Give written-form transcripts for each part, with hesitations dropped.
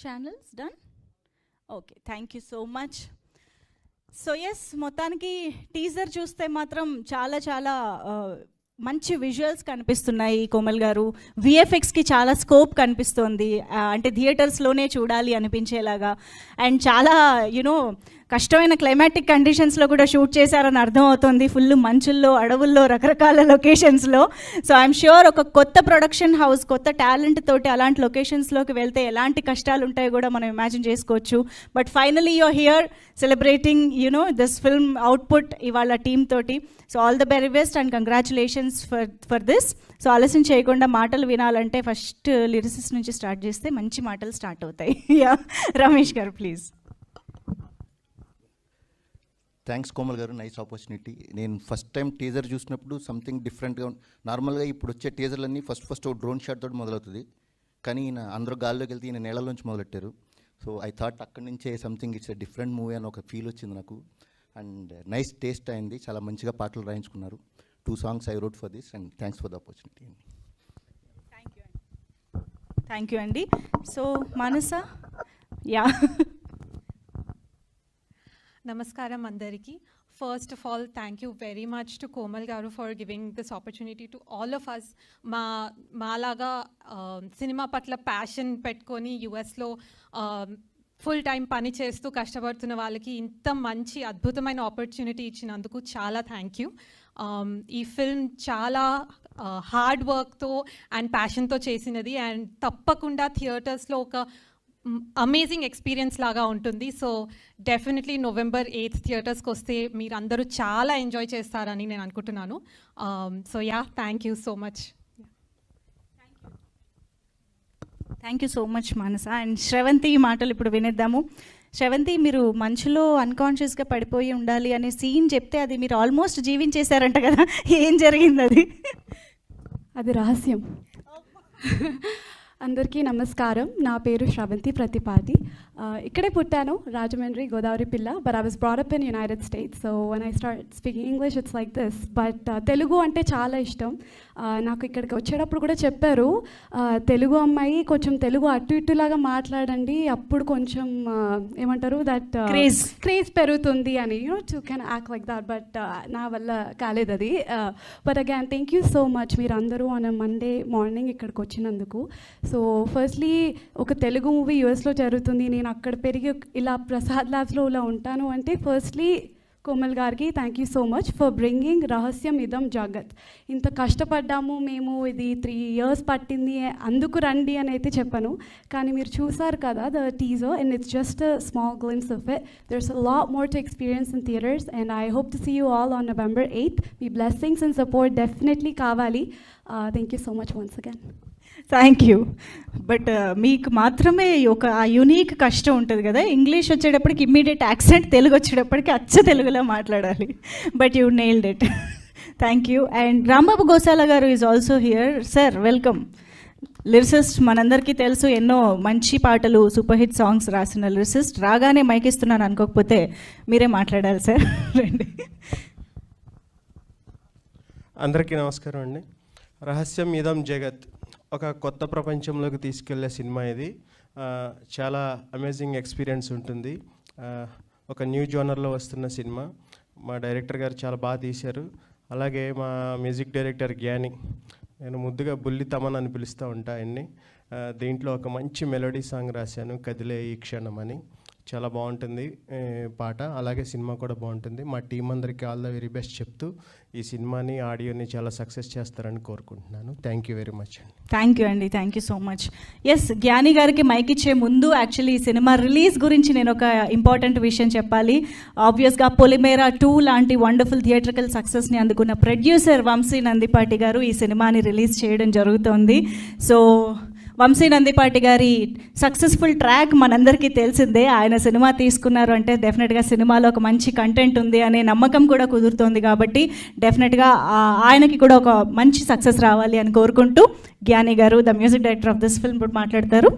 channels done? Okay, thank you so much. So yes, మొత్తానికి teaser చూస్తే మాత్రం చాలా చాలా మంచి విజువల్స్ కనిపిస్తున్నాయి కోమల్ గారు. విఎఫ్ఎక్స్కి చాలా స్కోప్ కనిపిస్తుంది, అంటే థియేటర్స్లోనే చూడాలి అనిపించేలాగా. అండ్ చాలా యునో కష్టమైన క్లైమాటిక్ కండిషన్స్లో కూడా షూట్ చేశారని అర్థం అవుతుంది. ఫుల్ మంచుల్లో, అడవుల్లో, రకరకాల లొకేషన్స్లో. సో ఐఎమ్ ష్యూర్ ఒక కొత్త ప్రొడక్షన్ హౌస్, కొత్త టాలెంట్ తోటి అలాంటి లొకేషన్స్లోకి వెళ్తే ఎలాంటి కష్టాలు ఉంటాయో కూడా మనం ఇమాజిన్ చేసుకోవచ్చు. But finally you're here celebrating you know this film output ఇవాళ టీమ్ తోటి. So all the very best and congratulations for this. So ఆలస్యం చేయకుండా మాటలు వినాలంటే ఫస్ట్ లిరిసిస్ నుంచి స్టార్ట్ చేస్తే మంచి మాటలు స్టార్ట్ అవుతాయి. యా, రమేష్ గారు ప్లీజ్. థ్యాంక్స్ కోమల్ గారు, నైస్ ఆపర్చునిటీ. నేను ఫస్ట్ టైం టీజర్ చూసినప్పుడు సంథింగ్ డిఫరెంట్గా నార్మల్గా ఇప్పుడు వచ్చే టీజర్లన్నీ ఫస్ట్ ఒక డ్రోన్ షాట్ తోటి మొదలవుతుంది, కానీ ఈయన అందరూ గాల్లోకి వెళ్తే ఈయన నేలలోంచి మొదలెట్టారు. సో ఐ థాట్ అక్కడి నుంచే something it's a different movie అని ఒక ఫీల్ వచ్చింది నాకు. అండ్ నైస్ టేస్ట్ అయింది, చాలా మంచిగా పాటలు రాయించుకున్నారు. 2 songs I wrote for this and thanks for the opportunity. Thank you అండి. So Manasa, yeah. Namaskaram andariki. First of all, thank you very much to Komal garu for giving this opportunity to all of us. Malaga cinema patla passion petkoni US lo full time pani chestu కష్టపడుతున్న వాళ్ళకి ఇంత మంచి అద్భుతమైన opportunity ఇచ్చినందుకు చాలా thank you. ఈ film చాలా hard వర్క్తో and ప్యాషన్తో చేసినది, అండ్ తప్పకుండా థియేటర్స్లో ఒక అమేజింగ్ ఎక్స్పీరియన్స్ లాగా ఉంటుంది. సో డెఫినెట్లీ November 8th థియేటర్స్కి వస్తే మీరు అందరూ చాలా ఎంజాయ్ చేస్తారని నేను అనుకుంటున్నాను. So yeah, thank you so much. Thank you so much Manasa. And Sravanthi మాటలు ఇప్పుడు వినేద్దాము. శ్రవంతి, మీరు మంచులో అన్కాన్షియస్గా పడిపోయి ఉండాలి అనే సీన్ చెప్తే అది మీరు ఆల్మోస్ట్ జీవించేశారంట కదా, ఏం జరిగింది అది? అది రహస్యం. అందరికీ నమస్కారం. నా పేరు శ్రవంతి ప్రతిపాది. ఇక్కడే పుట్టాను, రాజమండ్రి, గోదావరి పిల్ల. But I was brought up in United states. So when I start speaking English it's like this. But Telugu అంటే చాలా ఇష్టం నాకు. ఇక్కడికి వచ్చేటప్పుడు కూడా చెప్పారు, తెలుగు అమ్మాయి కొంచెం తెలుగు అటు ఇటులాగా మాట్లాడండి, అప్పుడు కొంచెం ఏమంటారు దట్ క్రేజ్ పెరుగుతుంది అని, you know to can act like that. But నా వల్ల కాలేదు అది. But again thank you so much మీరు అందరూ ఆన్ మండే మార్నింగ్ ఇక్కడికి వచ్చినందుకు. సో ఫస్ట్లీ ఒక తెలుగు మూవీ యూఎస్లో జరుగుతుంది, నేను అక్కడ పెరిగి ఇలా ప్రసాద్ ల్యాబ్స్లో ఇలా ఉంటాను అంటే ఫస్ట్లీ కోమల్ గారికి thank you so much for bringing రహస్యం ఇదం జగత్. ఇంత కష్టపడ్డాము మేము, ఇది 3 years పట్టింది, అందుకు రండి అని అయితే చెప్పాను. కానీ మీరు చూసారు కదా the teaser, and it's just a small glimpse of it. There's a lot more to experience in theatres, and I hope to see you all on November 8th. మీ బ్లెస్సింగ్స్ అండ్ సపోర్ట్ డెఫినెట్లీ కావాలి. Thank you so much once again. Thank you. But మీకు మాత్రమే ఒక unique కష్టం ఉంటుంది కదా, English వచ్చేటప్పటికి immediate accent, Telugu వచ్చేటప్పటికి అచ్చ తెలుగులో మాట్లాడాలి. But you nailed it. Thank you. And Rambabu Gosala garu is also here. Sir welcome. Lyricist, మనందరికీ తెలుసు, ఎన్నో మంచి పాటలు, సూపర్ హిట్ సాంగ్స్ రాసిన లిరిసిస్ట్. రాగానే మైక్ ఇస్తున్నాను అనుకోకపోతే మీరే మాట్లాడాలి సార్. రండి. అందరికీ నమస్కారం అండి. రహస్యం ఇదం జగత్ ఒక కొత్త ప్రపంచంలోకి తీసుకెళ్లే సినిమా ఇది. చాలా అమేజింగ్ ఎక్స్పీరియన్స్ ఉంటుంది. ఒక న్యూ జోనర్లో వస్తున్న సినిమా. మా డైరెక్టర్ గారు చాలా బాగా తీశారు. అలాగే మా మ్యూజిక్ డైరెక్టర్ గ్యాని, నేను ముద్దుగా బుల్లి తమన్ అని పిలుస్తూ ఉంటా ఆయన్ని. దీంట్లో ఒక మంచి మెలోడీ సాంగ్ రాశాను, కదిలే ఈ క్షణం అని. చాలా బాగుంటుంది పాట, అలాగే సినిమా కూడా బాగుంటుంది. మా టీం అందరికీ ఆల్ ద వెరీ బెస్ట్ చెప్తూ ఈ సినిమాని, ఆడియోని చాలా సక్సెస్ చేస్తారని కోరుకుంటున్నాను. థ్యాంక్ యూ వెరీ మచ్ అండి. థ్యాంక్ యూ అండి, thank you so much. Yes, Gyani గారికి మైక్ ఇచ్చే ముందు యాక్చువల్లీ ఈ సినిమా రిలీజ్ గురించి నేను ఒక ఇంపార్టెంట్ విషయం చెప్పాలి. ఆబ్వియస్గా పొలిమేరా 2 లాంటి వండర్ఫుల్ థియేట్రికల్ సక్సెస్ని అందుకున్న ప్రొడ్యూసర్ వంశీ నందిపాటి గారు ఈ సినిమాని రిలీజ్ చేయడం జరుగుతోంది. సో వంశీ నందిపాటి గారి సక్సెస్ఫుల్ ట్రాక్ మనందరికీ తెలిసిందే. ఆయన సినిమా తీసుకున్నారు అంటే డెఫినెట్గా సినిమాలో ఒక మంచి కంటెంట్ ఉంది అనే నమ్మకం కూడా కుదురుతోంది. కాబట్టి డెఫినెట్గా ఆయనకి కూడా ఒక మంచి సక్సెస్ రావాలి అని కోరుకుంటూ Gyani garu, the music director of this film, ఇప్పుడు మాట్లాడతారు.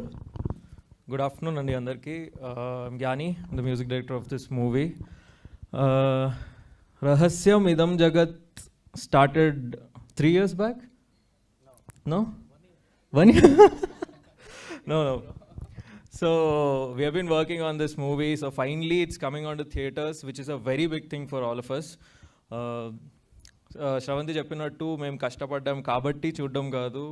గుడ్ ఆఫ్టర్నూన్ అండి అందరికీ. Gyani, the music director of this movie. Rahasyam Idam Jagath started 3 years back. No? 1 year? No. So we have been working on this movie. So finally, it's coming on to theaters, which is a very big thing for all of us. Sravanthi చెప్పినట్టు మేము కష్టపడ్డాం కాబట్టి చూడడం కాదు.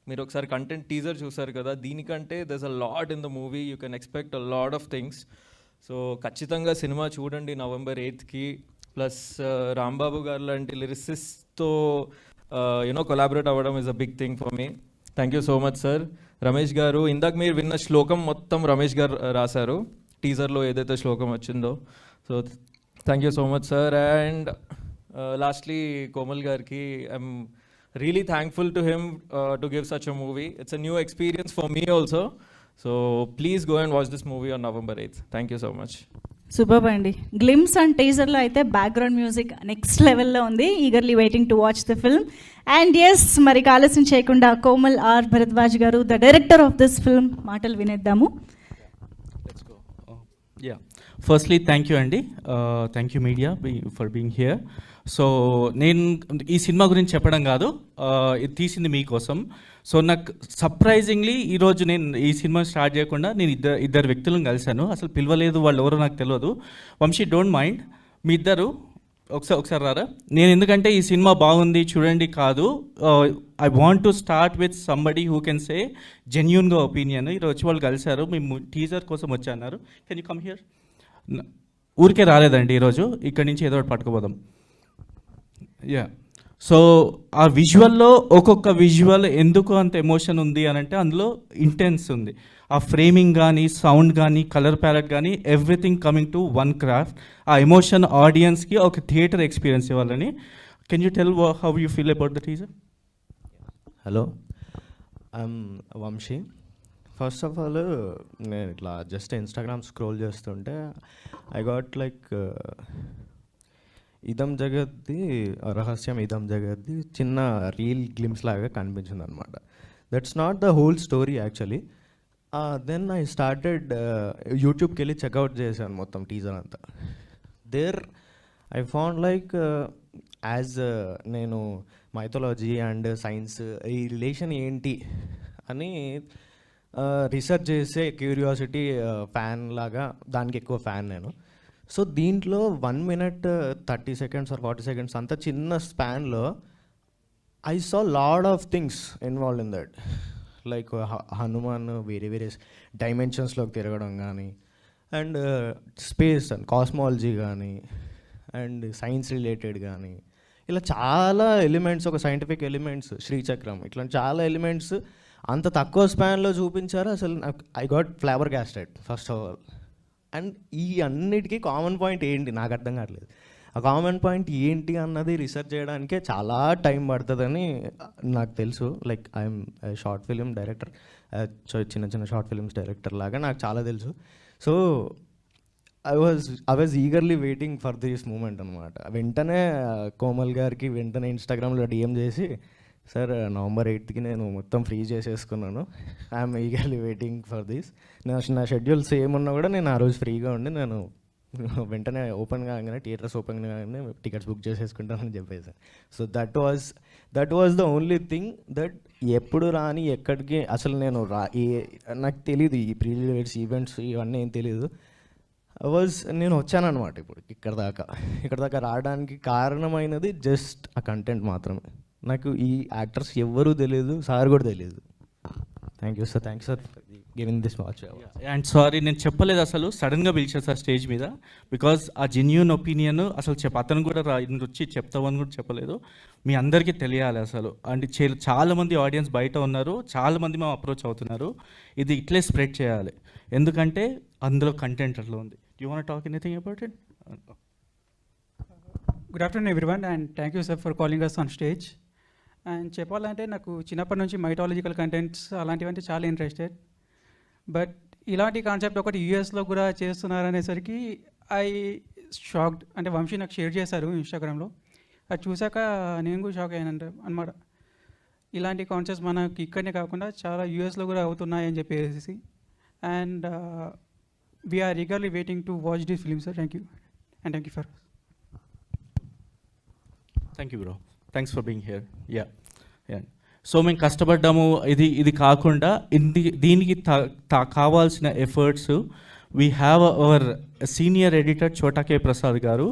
మీరు ఒకసారి content teaser చూసారు కదా, దీనికంటే there's a lot in the movie. You can expect a lot of things. So ఖచ్చితంగా సినిమా చూడండి November 8th. Plus Rambabu garu లాంటి లిరిసిస్ట్తో కొలాబరేట్ అవ్వడం is a big thing for me. Thank you so much sir. Ramesh garu, ఇందాక మీరు విన్న శ్లోకం మొత్తం రమేష్ గారు రాశారు టీజర్లో ఏదైతే శ్లోకం వచ్చిందో. So thank you so much sir. And lastly Komal గారికి, I'm really thankful to him to give such a movie. It's a new experience for me also. So please go and watch this movie on November 8th. Thank you so much. Super అండి. Glimpse and టీజర్లో అయితే background music next లెవెల్లో ఉంది. Eagerly waiting to watch the film. And yes, మరి ఆలస్యం చేయకుండా Komal R Bharadwaj garu, the director of this film, మాటలు వినేద్దాము. ఫస్ట్లీ థ్యాంక్ యూ అండి. Thank you media for being here. So నేను ఈ సినిమా గురించి చెప్పడం కాదు, ఇది తీసింది మీకోసం. సో నాకు సర్ప్రైజింగ్లీ ఈరోజు నేను ఈ సినిమా స్టార్ట్ చేయకుండా నేను ఇద్దరు వ్యక్తులను కలిశాను. అసలు పిలవలేదు, వాళ్ళు ఎవరో నాకు తెలియదు. వంశీ, డోంట్ మైండ్, మీ ఇద్దరు ఒకసారి రారా. నేను ఎందుకంటే ఈ సినిమా బాగుంది చూడండి కాదు, I want to start with somebody who can say జెన్యూన్గా ఒపీనియన్. ఈరోజు వచ్చి వాళ్ళు కలిశారు, మేము టీజర్ కోసం వచ్చి అన్నారు. Can you come here? ఊరికే రాలేదండి ఈరోజు, ఇక్కడి నుంచి ఏదో ఒకటి పట్టుకుపోదాం. యా, సో ఆ విజువల్లో ఒక్కొక్క విజువల్ ఎందుకు అంత ఎమోషన్ ఉంది అని అంటే అందులో ఇంటెన్స్ ఉంది. ఆ ఫ్రేమింగ్ కానీ, సౌండ్ కానీ, కలర్ ప్యాలెట్ కానీ, everything coming to one craft. ఆ ఎమోషన్ ఆడియన్స్కి ఒక థియేటర్ ఎక్స్పీరియన్స్ ఇవ్వాలని. Can you tell how you feel about the teaser? Hello, I'm Vamshi. First of all, నేను ఇట్లా జస్ట్ ఇన్స్టాగ్రామ్ స్క్రోల్ చేస్తుంటే ఐ గాట్ లైక్ ఇదం జగత్ది, రహస్యం ఇదం జగత్ది చిన్న రీల్ గ్లిమ్స్ లాగా కనిపించింది అనమాట. That's not the whole story actually. Then I started యూట్యూబ్కి వెళ్ళి చెక్అవుట్ చేశాను మొత్తం టీజర్ అంతా. There I found like as నేను మైథాలజీ అండ్ సైన్స్ ఈ రిలేషన్ ఏంటి అని రీసెర్చ్ చేసే క్యూరియాసిటీ ఫ్యాన్ లాగా, దానికి ఎక్కువ ఫ్యాన్ నేను. సో దీంట్లో 1 minute 30 seconds or 40 seconds అంత చిన్న స్పాన్లో I saw lot of things involve in that. Like Hanuman వేరే వేరే డైమెన్షన్స్లోకి తిరగడం కానీ, అండ్ స్పేస్ అండ్ కాస్మాలజీ కానీ, అండ్ సైన్స్ రిలేటెడ్ కానీ, ఇలా చాలా ఎలిమెంట్స్, ఒక సైంటిఫిక్ ఎలిమెంట్స్, శ్రీచక్రం, ఇట్లాంటి చాలా ఎలిమెంట్స్ అంత తక్కువ స్పాన్లో చూపించారు. అసలు I got flabbergasted first of all. And ఈ అన్నిటికీ కామన్ పాయింట్ ఏంటి నాకు అర్థం కావట్లేదు. ఆ కామన్ పాయింట్ ఏంటి అన్నది రీసెర్చ్ చేయడానికే చాలా టైం పడుతుందని నాకు తెలుసు. Like I'm short film director, చిన్న చిన్న షార్ట్ ఫిలిమ్స్ డైరెక్టర్ లాగా నాకు చాలా తెలుసు. So I was eagerly waiting for this moment అనమాట. వెంటనే కోమల్ గారికి వెంటనే ఇన్స్టాగ్రామ్లో డిఎం చేసి, సార్ November 8th నేను మొత్తం ఫ్రీ చేసేసుకున్నాను, I'm eagerly waiting for this. నా షెడ్యూల్ సేమ్ ఉన్నా కూడా నేను ఆ రోజు ఫ్రీగా ఉండి నేను వెంటనే ఓపెన్ కాగానే, థియేటర్స్ ఓపెన్ కాగానే టికెట్స్ బుక్ చేసేసుకుంటానని చెప్పేసి. So that was the only thing. That ఎప్పుడు రాని ఎక్కడికి అసలు నేను నాకు తెలియదు, ఈ ప్రీ రిలీజ్ ఈవెంట్స్ ఇవన్నీ ఏం తెలియదు. నేను వచ్చానమాట ఇప్పుడు ఇక్కడ దాకా రావడానికి కారణమైనది జస్ట్ ఆ కంటెంట్ మాత్రమే. నాకు ఈ యాక్టర్స్ ఎవ్వరూ తెలియదు, సార్ కూడా తెలియదు. Thank you sir, thanks for giving this watch. And sorry, నేను చెప్పలేదు, అసలు సడన్గా పిలిచాను సార్ స్టేజ్ మీద. బికాజ్ ఆ జెన్యూన్ ఒపీనియన్ అసలు అతను కూడా వచ్చి చెప్తామని కూడా చెప్పలేదు. మీ అందరికీ తెలియాలి అసలు. అంటే చాలామంది ఆడియన్స్ బయట ఉన్నారు, చాలామంది మేము అప్రోచ్ అవుతున్నారు. ఇది ఇట్లే స్ప్రెడ్ చేయాలి, ఎందుకంటే అందులో కంటెంట్ అట్లా ఉంది. You want talk anything about it? Good afternoon everyone, and thank you sir for calling us on stage. And చెప్పాలంటే నాకు చిన్నప్పటి నుంచి మైథాలజికల్ కంటెంట్స్ అలాంటివంటే చాలా ఇంట్రెస్టెడ్. బట్ ఇలాంటి కాన్సెప్ట్ ఒకటి యూఎస్లో కూడా చేస్తున్నారనేసరికి ఐ షాక్డ్. అంటే వంశీ నాకు షేర్ చేశారు ఇన్స్టాగ్రామ్లో, అది చూసాక నేను కూడా షాక్ అయ్యాను అనమాట. ఇలాంటి కాన్సెప్ట్స్ మనకి ఇక్కడనే కాకుండా చాలా యూఎస్లో కూడా అవుతున్నాయని చెప్పేసి. And we're eagerly waiting to watch this film sir. Thank you, and thank you for. Thank you, bro. Thanks for being here. Yeah. So మేము కష్టపడ్డాము. ఇది కాకుండా దీనికి కావాల్సిన efforts we have our senior editor Chota Prasad garu.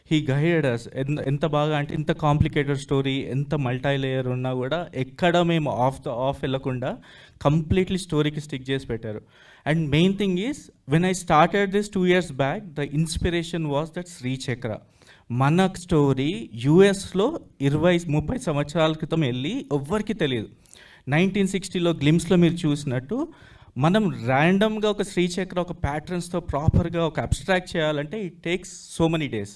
He guided us. ఎంత బాగా అంటే ఇంత కాంప్లికేటెడ్ స్టోరీ, ఎంత మల్టీ లేయర్ ఉన్నా కూడా ఎక్కడ మేము ఆఫ్ వెళ్ళకుండా కంప్లీట్లీ స్టోరీకి స్టిక్ చేసి పెట్టారు. And main thing is when I started this 2 years back, the inspiration was that Srichakra. మన స్టోరీ యూఎస్లో 20-30 సంవత్సరాల క్రితం వెళ్ళి ఎవ్వరికి తెలియదు. 1960లో గ్లిమ్స్లో మీరు చూసినట్టు మనం ర్యాండమ్గా ఒక శ్రీచక్ర ఒక ప్యాటర్న్స్తో ప్రాపర్గా ఒక అబ్స్ట్రాక్ట్ చేయాలంటే it takes so many days.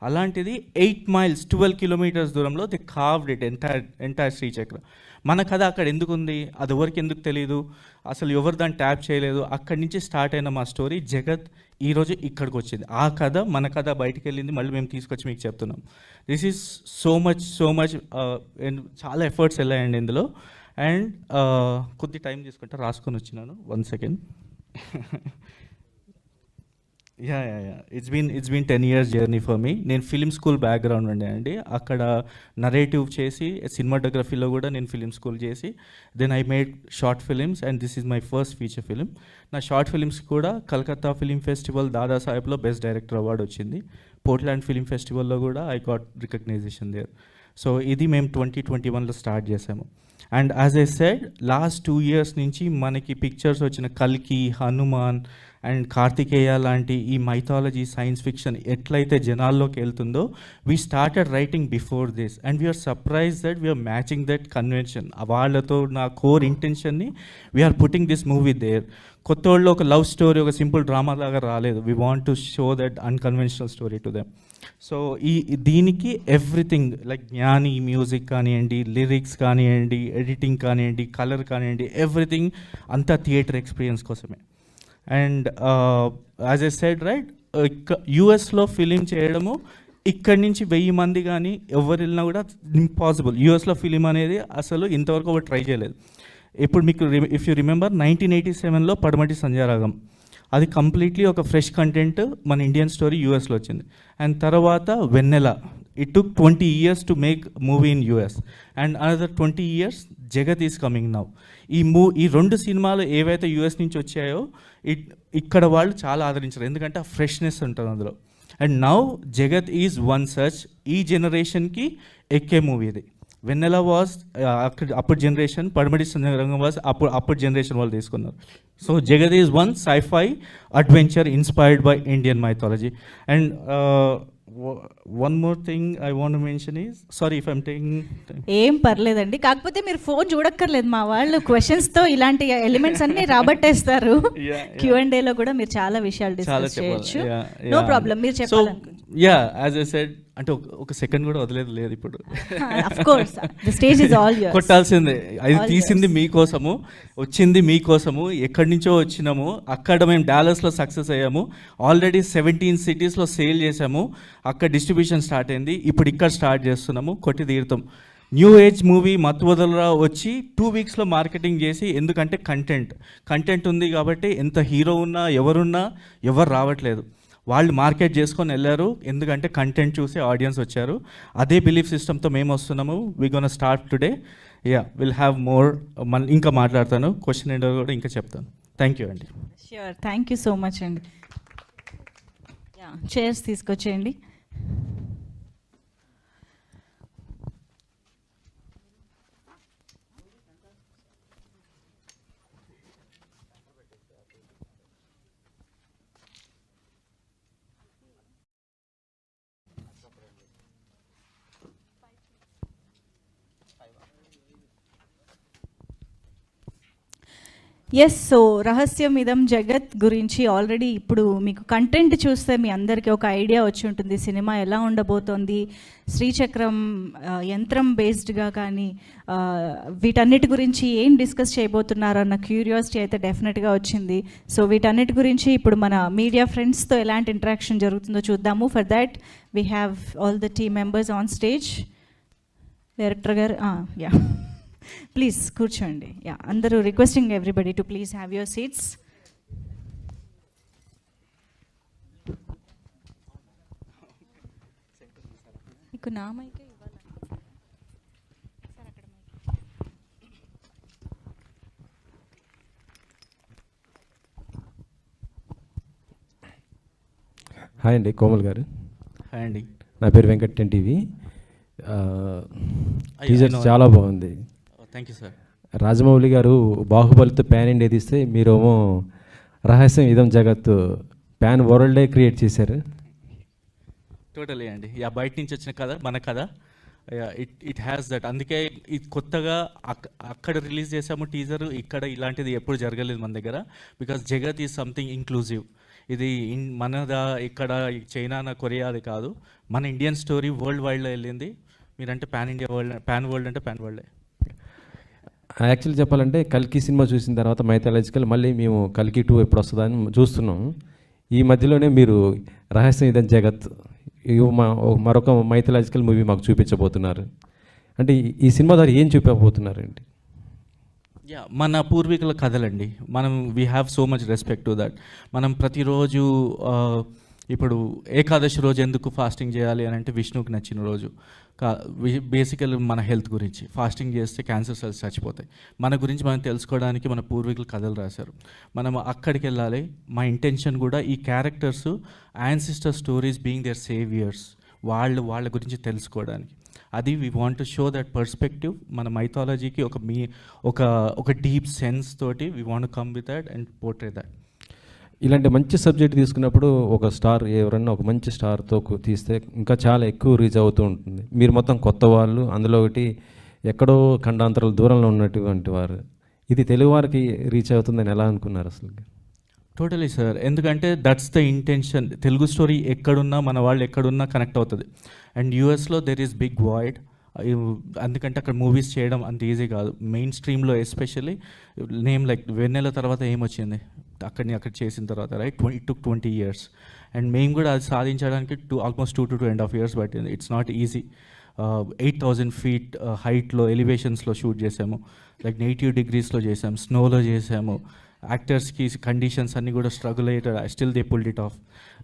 అలాంటిది 8 miles 12 kilometers దూరంలో ది కార్వ్డ్ ఇట్ ఎంటైర్ శ్రీచక్ర. మన కథ అక్కడ ఎందుకు ఉంది, అది ఎవరికి ఎందుకు తెలియదు, అసలు ఎవరు దాన్ని ట్యాప్ చేయలేదు. అక్కడి నుంచి స్టార్ట్ అయిన మా స్టోరీ జగత్ ఈరోజు ఇక్కడికి వచ్చింది. ఆ కథ మన కథ బయటికి వెళ్ళింది, మళ్ళీ మేము తీసుకొచ్చి మీకు చెప్తున్నాం. దిస్ ఈజ్ సో మచ్ చాలా ఎఫర్ట్స్ వెళ్ళాయండి ఇందులో. అండ్ కొద్ది టైం తీసుకుంటే రాసుకొని వచ్చినాను. 1 second. Yeah it's been 10 years journey for me. నేను ఫిలిం స్కూల్ బ్యాక్గ్రౌండ్ ఉండే అండి. అక్కడ నరేటివ్ చేసి సినిమాటోగ్రఫీలో కూడా నేను ఫిలిం స్కూల్ చేసి then I made short films and this is my first feature film. నా షార్ట్ ఫిలిమ్స్ కూడా కలకత్తా ఫిలిం ఫెస్టివల్ దాదాసాహెబ్లో బెస్ట్ డైరెక్టర్ అవార్డు వచ్చింది. పోర్ట్లాండ్ ఫిలిం ఫెస్టివల్లో కూడా I got recognition there. So ఇది మేము 2021లో స్టార్ట్ చేసాము. And as I said, last 2 years నుంచి మనకి పిక్చర్స్ వచ్చిన కల్కి, హనుమాన్ అండ్ కార్తికేయ లాంటి ఈ మైథాలజీ సైన్స్ ఫిక్షన్ ఎట్లయితే జనాల్లోకి వెళ్తుందో we started writing before this and we're surprise that we're matching that convention. వాళ్ళతో నా కోర్ ఇంటెన్షన్ని we're putting this movie there. కొత్త వాళ్ళు ఒక లవ్ స్టోరీ, ఒక సింపుల్ డ్రామా లాగా రాలేదు. We want to show that unconventional story to them. So దీనికి ఎవ్రీథింగ్ లైక్ జ్ఞాని మ్యూజిక్ కానివ్వండి, లిరిక్స్ కానివ్వండి, ఎడిటింగ్ కానివ్వండి, కలర్ కానివ్వండి, ఎవ్రీథింగ్ అంతా థియేటర్ ఎక్స్పీరియన్స్ కోసమే. And as I said right, యూఎస్లో ఫిలిం చేయడము ఇక్కడి నుంచి 1000 మంది కానీ ఎవరు వెళ్ళినా కూడా ఇంపాసిబుల్. యూఎస్లో ఫిలిం అనేది అసలు ఇంతవరకు ఒకటి ట్రై చేయలేదు. ఇప్పుడు మీకు ఇఫ్ యూ రిమెంబర్ 1987లో పడమటి సంధ్యారాగం, అది కంప్లీట్లీ ఒక ఫ్రెష్ కంటెంట్ మన ఇండియన్ స్టోరీ యూఎస్లో వచ్చింది. అండ్ తర్వాత Vennela, it took 20 years to make movie in US and another 20 years Jagath is coming now. ఈ 2 సినిమాలు ఏవైతే యూఎస్ నుంచి వచ్చాయో ఇక్కడ వాళ్ళు చాలా ఆదరించారు, ఎందుకంటే ఆ ఫ్రెష్నెస్ ఉంటుంది అందులో. అండ్ నౌ జగత్ ఈజ్ వన్ సచ్ ఈ జనరేషన్కి ఎక్కే మూవీ ఇది. వెన్నెల వాజ్ అప్పుడు జనరేషన్, పడమటి సంధ్యారాగం వాజ్ అప్పుడు జనరేషన్ వాళ్ళు తీసుకున్నారు. So Jagath is one scifi adventure inspired by Indian mythology. And one more thing I want mention is, sorry if I'm taking. ఏం పర్లేదండి, కాకపోతే మీరు ఫోన్ చూడక్కర్లేదు, మా వాళ్ళు క్వశ్చన్స్తో ఇలాంటి ఎలిమెంట్స్ అన్ని రాబట్టేస్తారు. Q&Aలో కూడా మీరు చాలా విషయాలు డిస్కస్ చేయొచ్చు. నో ప్రాబ్లం, మీరు చెప్పాలి. యా యాజ్ ఐ సెడ్, అంటే ఒక సెకండ్ కూడా వదిలేదు ఇప్పుడు. Of course the stage is all yours. కొట్టాల్సిందే. అది తీసింది మీకోసము, వచ్చింది మీకోసము, ఎక్కడి నుంచో వచ్చినాము. అక్కడ మేము డాలస్లో సక్సెస్ అయ్యాము. ఆల్రెడీ 17 cities సేల్ చేసాము. అక్కడ డిస్ట్రిబ్యూషన్ స్టార్ట్ అయింది. ఇప్పుడు ఇక్కడ స్టార్ట్ చేస్తున్నాము. కొట్టి తీరుతాం. న్యూ ఏజ్ మూవీ మత్తు వదలరా వచ్చి 2 weeksలో మార్కెటింగ్ చేసి, ఎందుకంటే కంటెంట్ ఉంది కాబట్టి ఎంత హీరో ఉన్నా ఎవరు రావట్లేదు. వాళ్ళు మార్కెట్ చేసుకొని వెళ్ళారు, ఎందుకంటే కంటెంట్ చూసి ఆడియన్స్ వచ్చారు. అదే బిలీఫ్ సిస్టమ్తో మేము వస్తున్నాము. We gonna start today. Will have more. ఇంకా మాట్లాడతాను, క్వశ్చన్ అండ్ కూడా ఇంకా చెప్తాను. థ్యాంక్ యూ అండి. Sure, thank you so much అండి. చైర్స్ తీసుకొచ్చేయండి. ఎస్, సో రహస్యం ఇదం జగత్ గురించి ఆల్రెడీ ఇప్పుడు మీకు కంటెంట్ చూస్తే మీ అందరికీ ఒక ఐడియా వచ్చి ఉంటుంది సినిమా ఎలా ఉండబోతోంది. శ్రీచక్రం యంత్రం బేస్డ్గా కానీ వీటన్నిటి గురించి ఏం డిస్కస్ చేయబోతున్నారు అన్న క్యూరియాసిటీ అయితే డెఫినెట్గా వచ్చింది. సో వీటన్నిటి గురించి ఇప్పుడు మన మీడియా ఫ్రెండ్స్తో ఎలాంటి ఇంటరాక్షన్ జరుగుతుందో చూద్దాము. For that we have all the team members on stage. Director గారు, యా ప్లీజ్ కూర్చోండి. యా, అందరూ requesting everybody to please have your seats. మీకు నా మైకే ఇవ్వాలి సార్, అక్కడ మైక్. హాయ్ అండి, కోమల్ గారు. హాయ్ అండి. నా పేరు వెంకట్ టీవీ. టీజర్ చాలా బాగుంది. Thank you sir. రాజమౌళి గారు బాహుబలితో ప్యాన్ ఇండియా తీస్తే మీరేమో రహస్యం ఇదం జగత్ ప్యాన్ వరల్డే క్రియేట్ చేశారు. టోటలీ అండి. బయట నుంచి వచ్చిన కథ మన కథ. It has that. అందుకే ఇది కొత్తగా అక్కడ రిలీజ్ చేసాము టీజర్. ఇక్కడ ఇలాంటిది ఎప్పుడు జరగలేదు మన దగ్గర. బికాస్ జగత్ ఈజ్ సంథింగ్ ఇంక్లూజివ్. ఇది మనదా ఇక్కడ చైనా కొరియా అది కాదు, మన ఇండియన్ స్టోరీ వరల్డ్ వైడ్లో వెళ్ళింది. మీరంటే pan India world, pan world అంటే పాన్ వరల్డే. యాక్చువల్లీ చెప్పాలంటే కల్కి సినిమా చూసిన తర్వాత మైథాలజికల్ మళ్ళీ మేము కల్కి 2 ఎప్పుడు వస్తుందని చూస్తున్నాం. ఈ మధ్యలోనే మీరు రహస్యం ఇదం జగత్ మరొక మైథలాజికల్ మూవీ మాకు చూపించబోతున్నారు. అంటే ఈ సినిమా ద్వారా ఏం చూపించబోతున్నారండి? మన పూర్వీకుల కథలండి. మనం we have so much respect to that. మనం ప్రతిరోజు ఇప్పుడు ఏకాదశి రోజు ఎందుకు ఫాస్టింగ్ చేయాలి అని అంటే విష్ణువుకి నచ్చిన రోజు. బేసికల్ మన హెల్త్ గురించి. ఫాస్టింగ్ చేస్తే క్యాన్సర్ సెల్స్ చచ్చిపోతాయి. మన గురించి మనం తెలుసుకోవడానికి మన పూర్వీకులు కథలు రాశారు. మనం అక్కడికి వెళ్ళాలి. మా ఇంటెన్షన్ కూడా ఈ characters ancestor stories being there saviours, వాళ్ళ గురించి తెలుసుకోవడానికి. అది we want to show that perspective. మన మైథాలజీకి ఒక డీప్ సెన్స్ తోటి we want come with that and portray that. ఇలాంటి మంచి సబ్జెక్ట్ తీసుకున్నప్పుడు ఒక స్టార్ ఎవరన్నా ఒక మంచి స్టార్తో తీస్తే ఇంకా చాలా ఎక్కువ రీచ్ అవుతూ ఉంటుంది. మీరు మొత్తం కొత్త వాళ్ళు, అందులో ఒకటి ఎక్కడో ఖండాంతరాల దూరంలో ఉన్నటువంటి వారు. ఇది తెలుగు వారికి రీచ్ అవుతుందని ఎలా అనుకున్నారు అసలు? Totally sir. ఎందుకంటే that's the intention. Telugu story ఎక్కడున్నా మన వాళ్ళు ఎక్కడున్నా కనెక్ట్ అవుతుంది. అండ్ యూఎస్లో దెర్ ఈస్ బిగ్ వాయిడ్. అందుకంటే అక్కడ మూవీస్ చేయడం అంత ఈజీ కాదు. మెయిన్ స్ట్రీమ్లో ఎస్పెషల్లీ నేమ్ లైక్ వెన్నెల తర్వాత ఏమొచ్చింది అక్కడ చేసిన తర్వాత, right? It took 20 years. And మేము కూడా అది సాధించడానికి ఆల్మోస్ట్ 2 to 2.5 years పట్టింది. It's not easy. 8,000 feet హైట్లో ఎలివేషన్స్లో షూట్ చేసాము. లైక్ 80 degreesలో చేసాము, స్నోలో చేసాము. యాక్టర్స్కి కండిషన్స్ అన్నీ కూడా స్ట్రగుల్ అయ్యేట, still they pulled it off,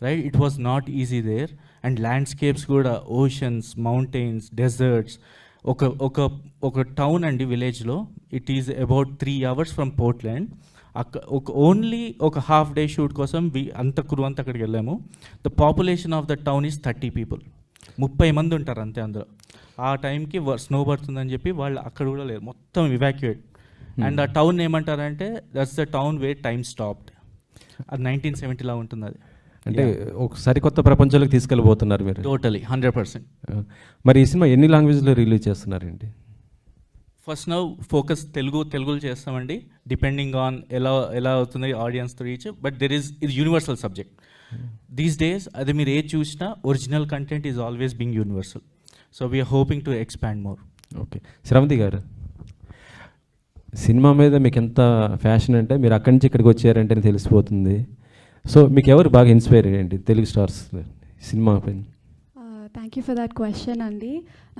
right? It was not easy there. And landscapes కూడా ఓషన్స్, మౌంటైన్స్, డెజర్ట్స్. ఒక టౌన్ అండి, విలేజ్లో. It is about 3 hours from Portland. Only ఒక హాఫ్ డే షూట్ కోసం క్రూ అంతా అక్కడికి వెళ్ళాము. The population of the town is 30 people. 30 మంది ఉంటారు అంతే అందులో. ఆ టైంకి స్నో పడుతుందని చెప్పి వాళ్ళు అక్కడ కూడా లేరు, మొత్తం ఇవాక్యుయేట్. అండ్ ఆ టౌన్ ఏమంటారంటే that's the town where time stopped. అది 1970 ఉంటుంది. అది అంటే ఒక సరికొత్త ప్రపంచంలోకి తీసుకెళ్ళిపోతున్నారు మీరు. టోటలీ 100%. మరి ఈ సినిమా ఎన్ని లాంగ్వేజ్లో రిలీజ్ చేస్తున్నారండి? ఫస్ట్ నౌ ఫోకస్ తెలుగులో చేస్తామండి. డిపెండింగ్ ఆన్ ఎలా అవుతుంది ఆడియన్స్తో రీచ్. బట్ ఇది యూనివర్సల్ సబ్జెక్ట్ దీస్ డేస్. అది మీరు ఏది చూసినా original content is always being universal. So we're hoping to expand more. Okay. Sravanthi garu, సినిమా మీద మీకు ఎంత ఫ్యాషన్ అంటే మీరు అక్కడి నుంచి ఇక్కడికి వచ్చారంటే తెలిసిపోతుంది. సో మీకు ఎవరు బాగా ఇన్స్పైర్ అయ్యండి తెలుగు స్టార్స్ సినిమా పైన? Thank you for that question అండి.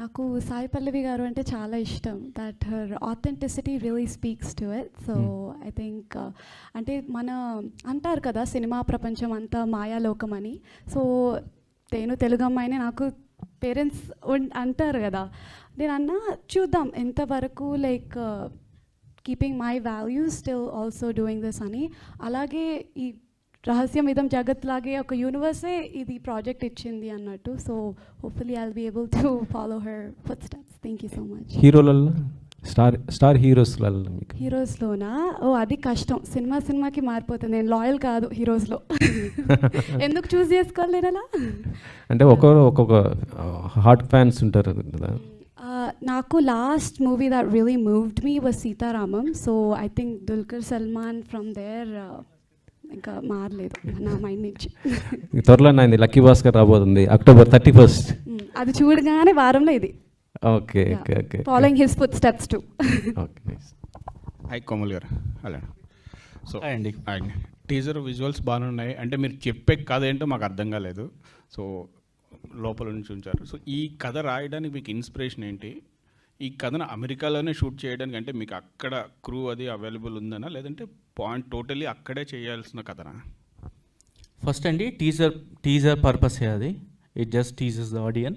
నాకు సాయి పల్లవి గారు అంటే చాలా ఇష్టం. That her authenticity really speaks to it. So I think అంటే మన అంటారు కదా సినిమా ప్రపంచం అంతా మాయాలోకం అని. సో నేను తెలుగు అమ్మాయిని, నాకు పేరెంట్స్ అంటారు కదా, నేను అన్నా చూద్దాం ఎంతవరకు like keeping my values still also doing this అని. అలాగే ఈ రహస్యం ఇదం జగత్ లాగే ఒక యూనివర్సే ఇది ప్రాజెక్ట్ ఇచ్చింది అన్నట్టు. So hopefully I'll be able to follow her footsteps. Thank you so much. హీరోలలో స్టార్ హీరోస్లలో మీకు? హీరోస్లోనా? అది కష్టం. సినిమాకి మారిపోతుంది. నేను లాయల్ కాదు హీరోస్లో. ఎందుకు చూస్ చేసుకోవాలి నేను అలా? అంటే ఒక్కొక్క హార్ట్ ఫ్యాన్స్ ఉంటారు కదా. నాకు last movie that really moved me was Sitaramam. So I think Dulquer Salmaan from there ఇంకా మారలేదు నా మైండ్ నుంచి. త్వరలో నాది లక్కీ భాస్కర్ రాబోతుంది October 31st. అది చూడగానే వారంలో ఇది. Okay okay okay. Following his foot steps to. Okay nice. Hi Komal గారు. హలో. సో అండి టీజర్ విజువల్స్ బాగానే ఉన్నాయి. అంటే మీరు చెప్పే కథ ఏంటో మాకు అర్థం కాలేదు. సో లోపల నుంచి ఉంచారు. సో ఈ కథ రాయడానికి మీకు ఇన్స్పిరేషన్ ఏంటి? ఈ కథను అమెరికాలోనే షూట్ చేయడానికి అంటే మీకు అక్కడ క్రూ అది అవైలబుల్ ఉందనా, లేదంటే పాయింట్ టోటలీ అక్కడే చేయాల్సిన కథనా? ఫస్ట్ అండి టీజర్ పర్పసే అది. ఇట్ జస్ట్ టీజర్స్ ద ఆడియన్.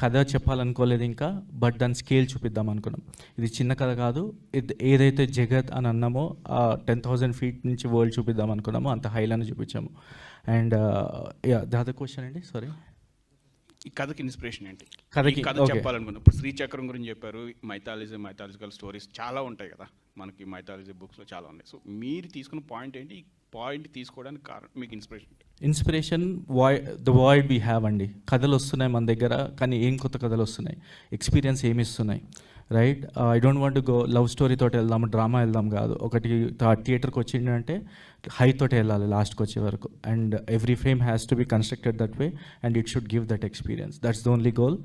కథ చెప్పాలనుకోలేదు ఇంకా, బట్ దాని స్కేల్ చూపిద్దాం అనుకున్నాం. ఇది చిన్న కథ కాదు, ఏదైతే జగత్ అని అన్నామో 10,000 feet నుంచి వరల్డ్ చూపిద్దాం అనుకున్నామో అంత హైలను చూపించాము. అండ్ ద అదర్ క్వశ్చన్ అండి, సారీ. ఈ కథకి ఇన్స్పిరేషన్ ఏంటి? కథకి కథ చెప్పాలనుకున్నా ఇప్పుడు శ్రీచక్రం గురించి చెప్పారు, మైథాలజికల్ స్టోరీస్ చాలా ఉంటాయి కదా మనకి, మైథాలజీ బుక్స్లో చాలా ఉన్నాయి. సో మీరు తీసుకున్న పాయింట్ ఏంటి? ఈ పాయింట్ తీసుకోవడానికి కారణం మీకు inspiration the void we have అండి. కథలు వస్తున్నాయి మన దగ్గర, కానీ ఏం కొత్త కథలు వస్తున్నాయి, ఎక్స్పీరియన్స్ ఏమి ఇస్తున్నాయి, right? I don't want go love story తోటి వెళ్దాం, డ్రామా వెళ్దాం కాదు. ఒకటి థియేటర్కి వచ్చిందంటే హై తోటి వెళ్ళాలి లాస్ట్కి వచ్చే వరకు. And every frame has to be constructed that way and it should give that experience. That's the only goal.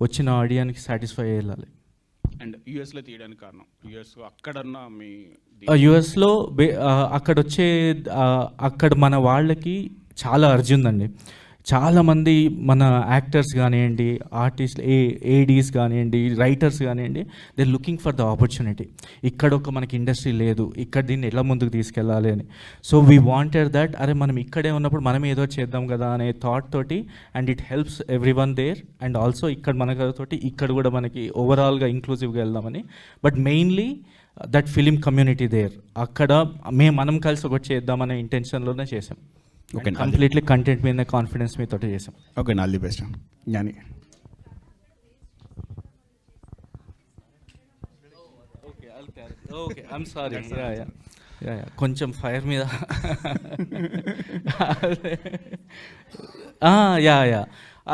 వచ్చిన ఆడియన్కి సాటిస్ఫై వెళ్ళాలి. అండ్ యూఎస్లో తీయడానికి కారణం, యూఎస్ అక్కడన్నా మీ యూఎస్లో అక్కడ మన వాళ్ళకి చాలా అర్జీ ఉందండి. చాలామంది మన యాక్టర్స్ కానివ్వండి, ఆర్టిస్ట్ ఏడీస్ కానివ్వండి, రైటర్స్ కానివ్వండి, they looking for the opportunity. ఇక్కడ ఒక మనకి ఇండస్ట్రీ లేదు, ఇక్కడ దీన్ని ఎలా ముందుకు తీసుకెళ్ళాలి అని. సో వీ వాంటెడ్ దట్, అరే మనం ఇక్కడే ఉన్నప్పుడు మనం ఏదో చేద్దాం కదా అనే థాట్ తోటి. And it helps every one there. And also ఇక్కడ మన తోటి ఇక్కడ కూడా మనకి ఓవరాల్గా ఇంక్లూజివ్గా వెళ్దామని. But mainly that film community there, అక్కడ మనం కలిసి ఒకటి చేద్దామనే ఇంటెన్షన్లోనే చేసాం. ఓకే, కంప్లీట్లీ కంటెంట్ మీద కాన్ఫిడెన్స్ మీతో చేసాం. Okay, all the best. Gnani. Okay, I'm sorry. కొంచెం ఫైర్ మీద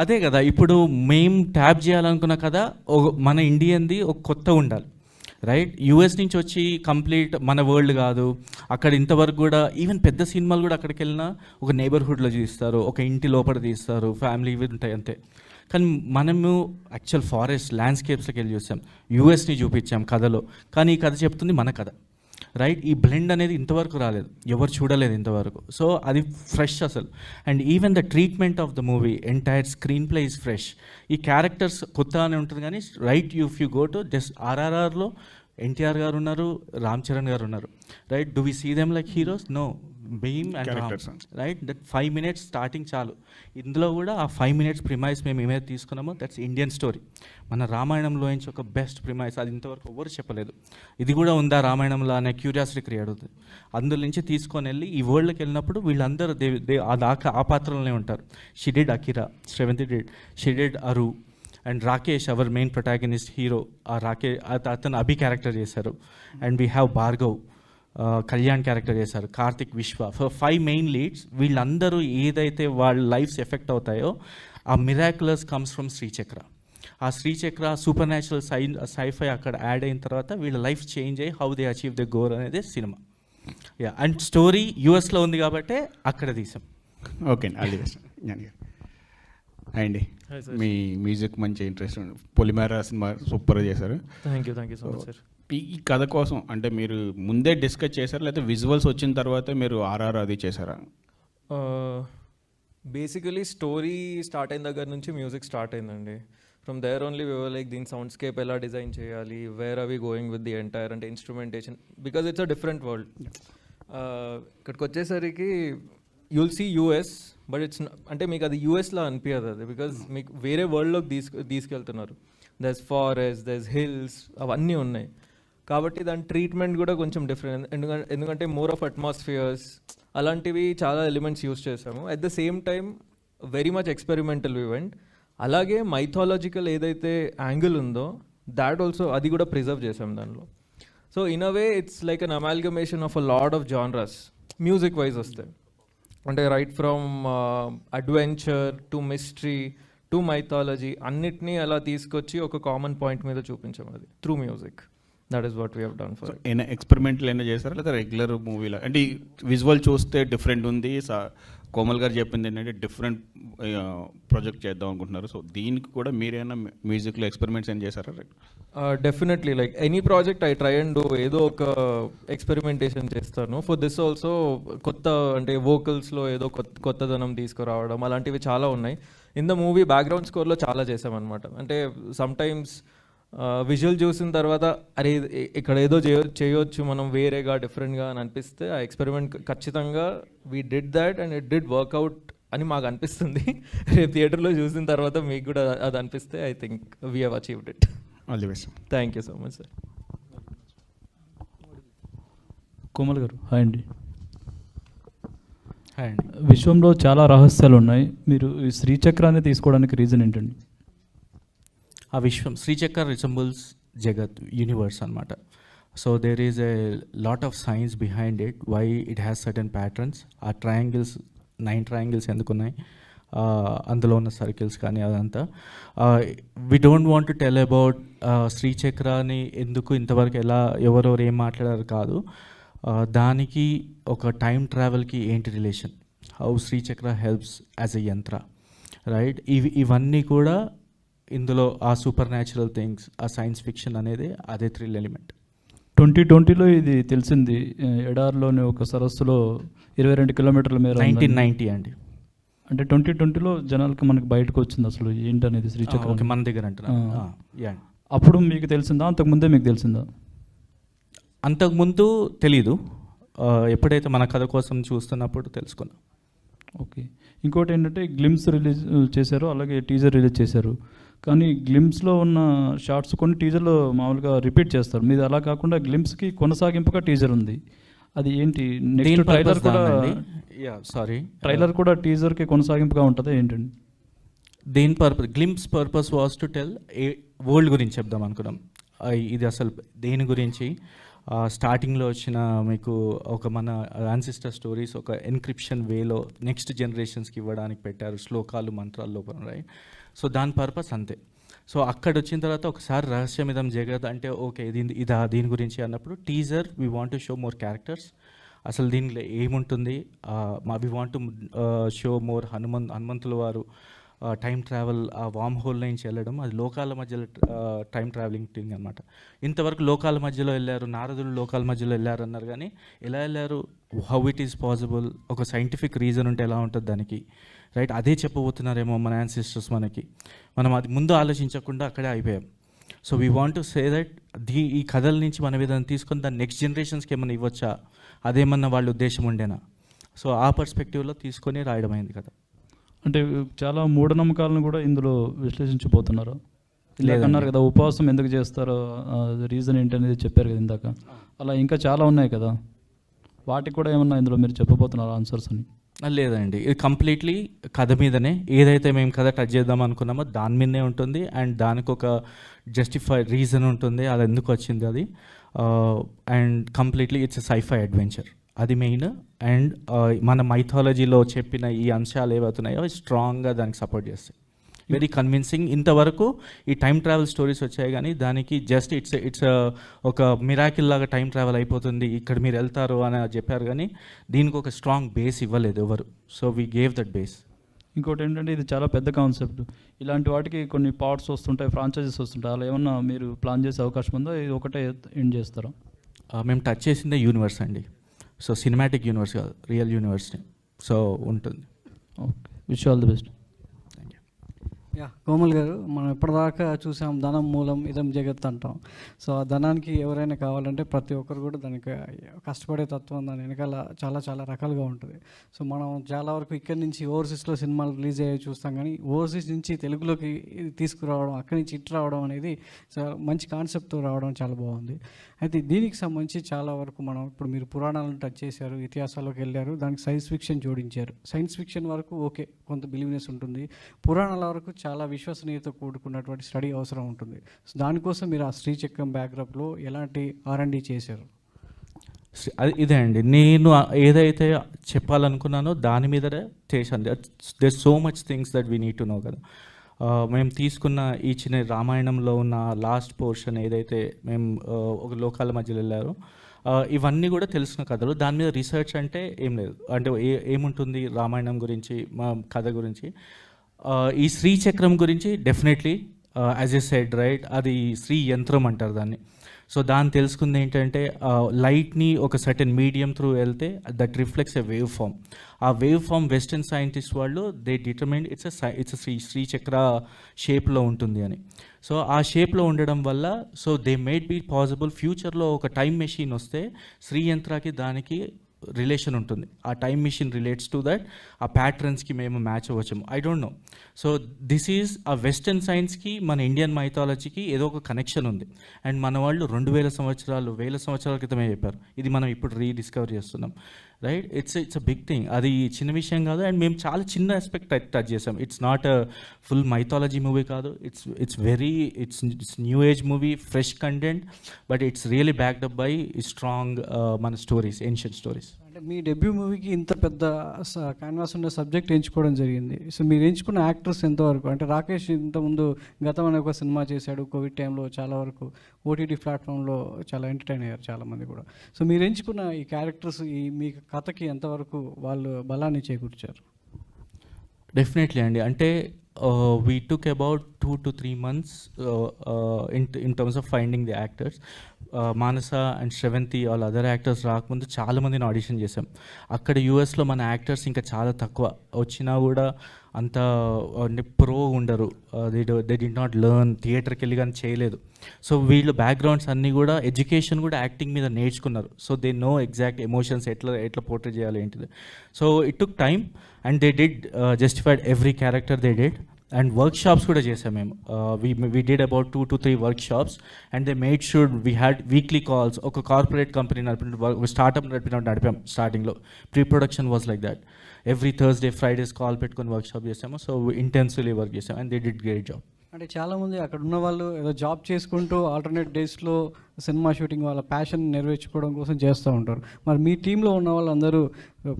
అదే కదా ఇప్పుడు మేము ట్యాప్ చేయాలనుకున్న కదా, మన ఇండియన్ది ఒక కొత్త ఉండాలి, రైట్? యూఎస్ నుంచి వచ్చి కంప్లీట్ మన వరల్డ్ కాదు. అక్కడ ఇంతవరకు కూడా ఈవెన్ పెద్ద సినిమాలు కూడా అక్కడికి వెళ్ళినా ఒక నేబర్హుడ్లో తీస్తారు, ఒక ఇంటి లోపల తీస్తారు, ఫ్యామిలీ ఇవి ఉంటాయి అంతే. కానీ మనము యాక్చువల్ ఫారెస్ట్ ల్యాండ్స్కేప్స్కి వెళ్ళి చూసాం, యూఎస్ని చూపించాం కథలో. కానీ ఈ కథ చెప్తుంది మన కథ, రైట్? ఈ బ్లెండ్ అనేది ఇంతవరకు రాలేదు, ఎవరు చూడలేదు ఇంతవరకు. సో అది ఫ్రెష్ అసలు. And even the treatment of the movie, entire screenplay is fresh. ఈ క్యారెక్టర్స్ కొత్త అని ఉంటుంది కానీ right, if you go to just ఆర్ఆర్ఆర్లో ఎన్టీఆర్ గారు ఉన్నారు, రామ్ చరణ్ గారు ఉన్నారు, right? Do we see them like heroes? No, Bheem and Ram, right? That 5 minutes starting చాలు. ఇందులో కూడా ఆ 5 minutes ప్రిమైస్ మేము ఏమైతే తీసుకున్నామో దట్స్ ఇండియన్ స్టోరీ. మన రామాయణంలో నుంచి ఒక బెస్ట్ ప్రిమైస్, అది ఇంతవరకు ఎవరు చెప్పలేదు. ఇది కూడా ఉందా రామాయణంలో అనే క్యూరియాసిటీ క్రియేట్ అవుతుంది. అందులో నుంచి తీసుకొని వెళ్ళి ఈ వరల్డ్కి వెళ్ళినప్పుడు వీళ్ళందరూ ఆ పాత్రలోనే ఉంటారు. She did Akira, Shravanthi did, she did Aru. And Rakesh, our main protagonist hero, అతను అభి క్యారెక్టర్ చేశారు. And we have Bhargav, Kalyan character చేశారు, కార్తిక్, విశ్వ. 5 main leads. వీళ్ళందరూ ఏదైతే వాళ్ళ లైఫ్స్ ఎఫెక్ట్ అవుతాయో ఆ మిరాక్యులస్ కమ్స్ ఫ్రమ్ శ్రీచక్ర. ఆ శ్రీచక్ర సూపర్ న్యాచురల్ సైఫై అక్కడ యాడ్ అయిన తర్వాత వీళ్ళ లైఫ్ చేంజ్ అయ్యి how they achieve the goal అనేది సినిమా. అండ్ స్టోరీ యూఎస్లో ఉంది కాబట్టి అక్కడ తీసాం. Okay, all the best. అండి, మీ మ్యూజిక్ మంచి ఇంట్రెస్ట్, పొలిమేర సినిమా సూపర్గా చేశారు. Thank you so much sir. ఈ కథ కోసం అంటే మీరు ముందే డిస్కస్ చేశారా, లేకపోతే విజువల్స్ వచ్చిన తర్వాత మీరు ఆర్ఆర్ అది చేశారా? బేసికలీ స్టోరీ స్టార్ట్ అయిన దగ్గర నుంచి మ్యూజిక్ స్టార్ట్ అయిందండి. From there only we were like దీని సౌండ్ స్కేప్ ఎలా డిజైన్ చేయాలి, where are we going with the entire అంటే instrumentation, because it's a different world. ఇక్కడికి వచ్చేసరికి you'll see US, but it's అంటే మీకు అది యూఎస్లో అనిపించదు అది, బికాజ్ మీకు వేరే వరల్డ్లోకి తీసుకెళ్తున్నారు. దర్స్ ఫారెస్ట్, దర్స్ హిల్స్, అవన్నీ ఉన్నాయి. కాబట్టి దాని ట్రీట్మెంట్ కూడా కొంచెం డిఫరెంట్, ఎందుకంటే మోర్ ఆఫ్ అట్మాస్ఫియర్స్ అలాంటివి చాలా ఎలిమెంట్స్ యూస్ చేసాము. At the same time very much experimental event. అలాగే మైథాలజికల్ ఏదైతే యాంగిల్ ఉందో దాట్ ఆల్సో అది కూడా ప్రిజర్వ్ చేసాం దానిలో. So in a way it's like an amalgamation of a lot of genres music wise వస్తాయి. అంటే right from adventure to mystery to mythology అన్నిటినీ అలా తీసుకొచ్చి ఒక కామన్ పాయింట్ మీద చూపించాం అది through music. That is what we have done for. ఏమైనా ఎక్స్పెరిమెంట్లు ఏమైనా చేస్తారా లేదా రెగ్యులర్ మూవీలో? అంటే విజువల్ చూస్తే డిఫరెంట్ ఉంది. కోమల్ గారు చెప్పింది ఏంటంటే డిఫరెంట్ ప్రాజెక్ట్ చేద్దాం అనుకుంటున్నారు. సో దీనికి కూడా మీరైనా మ్యూజిక్లో ఎక్స్పెరిమెంట్స్ ఏం చేశారా? Definitely, like any project I try and do ఏదో ఒక ఎక్స్పెరిమెంటేషన్ చేస్తాను. ఫర్ దిస్ ఆల్సో కొత్త అంటే వోకల్స్లో ఏదో కొత్తదనం తీసుకురావడం అలాంటివి చాలా ఉన్నాయి. ఇన్ ద మూవీ బ్యాక్గ్రౌండ్ స్కోర్లో చాలా చేసామన్నమాట. అంటే సమ్టైమ్స్ విజువల్ చూసిన తర్వాత అరే ఇక్కడ ఏదో చేయొచ్చు మనం వేరేగా డిఫరెంట్గా అని అనిపిస్తే ఆ ఎక్స్పెరిమెంట్ ఖచ్చితంగా we did that and it did work out అని మాకు అనిపిస్తుంది. రేపు థియేటర్లో చూసిన తర్వాత మీకు కూడా అది అనిపిస్తే I think we have achieved it. All the best. Thank you so much sir. Komal గారు హాయ్ అండి. హాయ్ అండి. విశ్వంలో చాలా రహస్యాలు ఉన్నాయి, మీరు ఈ శ్రీచక్రాన్ని తీసుకోవడానికి రీజన్ ఏంటండి? ఆ విశ్వం శ్రీచక్ర రిసెంబుల్స్ జగత్ యూనివర్స్ అనమాట. So there is a lot of science behind it, why it has certain patterns. ఆ ట్రయాంగిల్స్ 9 ట్రయాంగిల్స్ ఎందుకున్నాయి, అందులో ఉన్న సర్కిల్స్ కానీ అదంతా. We don't want to tell about శ్రీచక్రాన్ని ఎందుకు ఇంతవరకు ఎలా ఎవరెవరు ఏం మాట్లాడారు కాదు, దానికి ఒక టైం ట్రావెల్కి ఏంటి relation, how Sri Chakra helps as a యంత్ర, రైట్. ఇవన్నీ కూడా ఇందులో ఆ సూపర్ న్యాచురల్ థింగ్స్, ఆ సైన్స్ ఫిక్షన్ అనేది అదే థ్రిల్ ఎలిమెంట్. 2020లో ఇది తెలిసింది, ఎడార్లోని ఒక సరస్సులో 22 కిలోమీటర్ల మేర 1990 అండి. అంటే 2020లో జనాలకి మనకి బయటకు వచ్చింది అసలు ఏంటనేది శ్రీచక్రం. ఓకే, మన దగ్గర అంటున్నా. అప్పుడు మీకు తెలిసిందా, అంతకుముందే మీకు తెలిసిందా? అంతకుముందు తెలీదు, ఎప్పుడైతే మన కథ కోసం చూస్తున్నప్పుడు తెలుసుకున్నాం. ఓకే. ఇంకోటి ఏంటంటే గ్లిమ్స్ రిలీజ్ చేశారు, అలాగే టీజర్ రిలీజ్ చేశారు. కానీ గ్లిమ్స్లో ఉన్న షార్ట్స్ కొన్ని టీజర్లో మామూలుగా రిపీట్ చేస్తారు, మీది అలా కాకుండా గ్లిమ్స్కి కొనసాగింపుగా టీజర్ ఉంది. అది ఏంటి? నెక్స్ట్ ట్రైలర్ కూడా ట్రైలర్ కూడా టీజర్కి కొనసాగింపుగా ఉంటుందా ఏంటండి? దేని purpose? Glimpse purpose was to tell a world గురించి చెప్దాం అనుకున్నాం. ఇది అసలు దేని గురించి, స్టార్టింగ్లో వచ్చిన మీకు ఒక మన యాన్సిస్టర్ స్టోరీస్ ఒక ఎన్క్రిప్షన్ వేలో నెక్స్ట్ జనరేషన్స్కి ఇవ్వడానికి పెట్టారు, శ్లోకాలు మంత్రాలు లోపల, రైట్. సో దాని పర్పస్ అంతే. సో అక్కడ వచ్చిన తర్వాత ఒకసారి రహస్యం ఇదం జగత్ అంటే ఓకే దీని గురించి అన్నప్పుడు teaser we want to show more characters, అసలు దీనిలో ఏముంటుంది, we want to show more హనుమంతుల వారు టైం ట్రావెల్, ఆ వామ్ హోల్ నుంచి వెళ్ళడం, అది లోకాల మధ్యలో టైం ట్రావెలింగ్ థింగ్ అనమాట. ఇంతవరకు లోకాల మధ్యలో వెళ్ళారు, నారదులు లోకాల మధ్యలో వెళ్ళారు అన్నారు, కానీ ఎలా వెళ్ళారు, హౌ ఇట్ ఈస్ పాసిబుల్, ఒక సైంటిఫిక్ రీజన్ ఉంటే ఎలా ఉంటుంది దానికి, రైట్. అదే చెప్పబోతున్నారేమో మన యాన్సిస్టర్స్ మనకి, మనం అది ముందు ఆలోచించకుండా అక్కడే అయిపోయాం. So we want to say that ఈ కథల నుంచి మనం ఏదైనా తీసుకొని దాన్ని నెక్స్ట్ జనరేషన్స్కి ఏమైనా ఇవ్వచ్చా, అదేమన్నా వాళ్ళ ఉద్దేశం ఉండేనా. సో ఆ పర్స్పెక్టివ్లో తీసుకొని రాయడం అయింది కదా. అంటే చాలా మూఢనమ్మకాలను కూడా ఇందులో విశ్లేషించబోతున్నారు. ఇందాకన్నారు కదా ఉపవాసం ఎందుకు చేస్తారో రీజన్ ఏంటనేది చెప్పారు కదా ఇందాక, అలా ఇంకా చాలా ఉన్నాయి కదా, వాటికి కూడా ఏమన్నా ఇందులో మీరు చెప్పబోతున్నారు ఆన్సర్స్ అని? లేదండి, ఇది కంప్లీట్లీ కథ మీదనే, ఏదైతే మేము కథ టచ్ చేద్దాం అనుకున్నామో దాని మీదనే ఉంటుంది, అండ్ దానికి ఒక జస్టిఫైడ్ రీజన్ ఉంటుంది, అది ఎందుకు వచ్చింది అది, and completely it's a scifi adventure, అది మెయిన్. అండ్ మన మైథాలజీలో చెప్పిన ఈ అంశాలు ఏవవుతున్నాయో స్ట్రాంగ్గా దానికి సపోర్ట్ చేస్తాయి, వెరీ కన్విన్సింగ్. ఇంతవరకు ఈ టైం ట్రావెల్ స్టోరీస్ వచ్చాయి, కానీ దానికి జస్ట్ ఇట్స్ ఒక మిరాకిల్ లాగా టైం ట్రావెల్ అయిపోతుంది, ఇక్కడ మీరు వెళ్తారు అని చెప్పారు, కానీ దీనికి ఒక స్ట్రాంగ్ బేస్ ఇవ్వలేదు ఎవరు. So we gave that base. ఇంకోటి ఏంటంటే ఇది చాలా పెద్ద కాన్సెప్ట్, ఇలాంటి వాటికి కొన్ని పార్ట్స్ వస్తుంటాయి, ఫ్రాంచైజెస్ వస్తుంటాయి, అలా ఏమన్నా మీరు ప్లాన్ చేసే అవకాశం ఉందో, ఇది ఒకటే ఎండ్ చేస్తారా? మేము టచ్ చేసిందే యూనివర్స్ అండి, సో సినిమాటిక్ యూనివర్స్ కాదు, రియల్ యూనివర్స్ని, సో ఉంటుంది. Okay, wish all the best. Yeah, Komal గారు, మనం ఇప్పటిదాకా చూసాం ధనం మూలం ఇదం జగత్ అంటాం. సో ఆ ధనానికి ఎవరైనా కావాలంటే ప్రతి ఒక్కరు కూడా దానికి కష్టపడే తత్వం దాని వెనకాల చాలా చాలా రకాలుగా ఉంటుంది. సో మనం చాలా వరకు ఇక్కడి నుంచి ఓవర్సీస్లో సినిమాలు రిలీజ్ అయ్యే చూస్తాం, కానీ ఓవర్సీస్ నుంచి తెలుగులోకి తీసుకురావడం, అక్కడి నుంచి ఇట్ రావడం అనేది మంచి కాన్సెప్ట్తో రావడం చాలా బాగుంది. అయితే దీనికి సంబంధించి చాలా వరకు మనం ఇప్పుడు మీరు పురాణాలను టచ్ చేశారు, ఇతిహాసాల్లోకి వెళ్ళారు, దానికి సైన్స్ ఫిక్షన్ జోడించారు. సైన్స్ ఫిక్షన్ వరకు ఓకే, కొంత బిలీవ్నెస్ ఉంటుంది, పురాణాల వరకు చాలా విశ్వసనీయత కూడుకున్నటువంటి స్టడీ అవసరం ఉంటుంది. సో దానికోసం మీరు ఆ శ్రీచక్రం బ్యాక్డ్రాప్లో ఎలాంటి R&D చేశారు? ఇదే అండి, నేను ఏదైతే చెప్పాలనుకున్నానో దాని మీదనే చేశాను. There so much things that we need to know కదా. మేము తీసుకున్న ఈ చిన్న రామాయణంలో ఉన్న లాస్ట్ పోర్షన్ ఏదైతే మేము ఒక లోకాల మధ్యలో వెళ్ళారో, ఇవన్నీ కూడా తెలిసిన కథలు. దాని మీద రీసెర్చ్ అంటే ఏం లేదు, అంటే ఏముంటుంది రామాయణం గురించి, మా కథ గురించి. ఈ శ్రీచక్రం గురించి definitely as I said right, అది శ్రీ యంత్రం అంటారు దాన్ని. సో దాన్ని తెలుసుకుంది ఏంటంటే లైట్ని ఒక సర్టెన్ మీడియం త్రూ వెళ్తే that reflects a wave form. ఆ వేవ్ ఫామ్ వెస్టర్న్ సైంటిస్ట్ వాళ్ళు దే డిటర్మైన్ ఇట్స్ శ్రీచక్ర షేప్లో ఉంటుంది అని. సో ఆ షేప్లో ఉండడం వల్ల so they made be possible ఫ్యూచర్లో ఒక టైం మెషిన్ వస్తే శ్రీయంత్రాకి దానికి రిలేషన్ ఉంటుంది. ఆ time machine relates to that, ఆ ప్యాటర్న్స్కి మేము మ్యాచ్ అవ్వచ్చాము. I don't know. So this is ఆ వెస్టర్న్ సైన్స్కి మన ఇండియన్ మైథాలజీకి ఏదో ఒక కనెక్షన్ ఉంది. అండ్ మన వాళ్ళు 2000 సంవత్సరాలు 1000 సంవత్సరాల క్రితమే చెప్పారు. ఇది మనం ఇప్పుడు రీడిస్కవర్ చేస్తున్నాం, right? It's a big thing. అది చిన్న విషయం కాదు. అండ్ మేము చాలా చిన్న ఆస్పెక్ట్ టచ్ చేసాం. It's not a full mythology movie కాదు. It's new age movie, fresh content, but it's really backed up by strong మన స్టోరీస్, ఏన్షియంట్ స్టోరీస్. అంటే మీ డెబ్యూ మూవీకి ఇంత పెద్ద క్యాన్వాస్ ఉన్న సబ్జెక్ట్ ఎంచుకోవడం జరిగింది. సో మీరు ఎంచుకున్న యాక్టర్స్ ఎంతవరకు, అంటే రాకేష్ ఇంతకుముందు గతం అనే ఒక సినిమా చేశాడు, కోవిడ్ టైంలో చాలా వరకు ఓటీటీ ప్లాట్ఫామ్లో చాలా ఎంటర్టైన్ అయ్యారు చాలామంది కూడా. సో మీరు ఎంచుకున్న ఈ క్యారెక్టర్స్ ఈ మీ కథకి ఎంతవరకు వాళ్ళు బలాన్ని చేకూర్చారు? డెఫినెట్లీ అండి. అంటే we took about 2 to 3 months in terms of finding the actors. Manasa and Shravanti all other actors రాకముందు చాలామందిని ఆడిషన్ చేసాం. అక్కడ యూఎస్లో మన యాక్టర్స్ ఇంకా చాలా తక్కువ, వచ్చినా కూడా అంత ప్రో ఉండరు. దే డి నాట్ లెర్న్, థియేటర్కి వెళ్ళి కానీ చేయలేదు. సో వీళ్ళు బ్యాక్గ్రౌండ్స్ అన్నీ కూడా, ఎడ్యుకేషన్ కూడా యాక్టింగ్ మీద నేర్చుకున్నారు. So they know exact emotions ఎట్లా పోర్ట్రే చేయాలి ఏంటిది. So it took time and they did justified every character they did. And workshops కూడా చేసాం మేము. We did about 2 to 3 workshops and they made sure we had weekly calls. ఒక corporate company ఒక startup నడిపాం స్టార్టింగ్లో. Pre production was like that. Every Thursday Fridays call పెట్టుకొని workshop చేసాము. So intensively work చేసాం and they did great job. అంటే చాలామంది అక్కడ ఉన్న వాళ్ళు ఏదో జాబ్ చేసుకుంటూ ఆల్టర్నేట్ డేస్లో సినిమా షూటింగ్ వాళ్ళ ప్యాషన్ నెరవేర్చుకోవడం కోసం చేస్తూ ఉంటారు. మరి మీ టీంలో ఉన్న వాళ్ళందరూ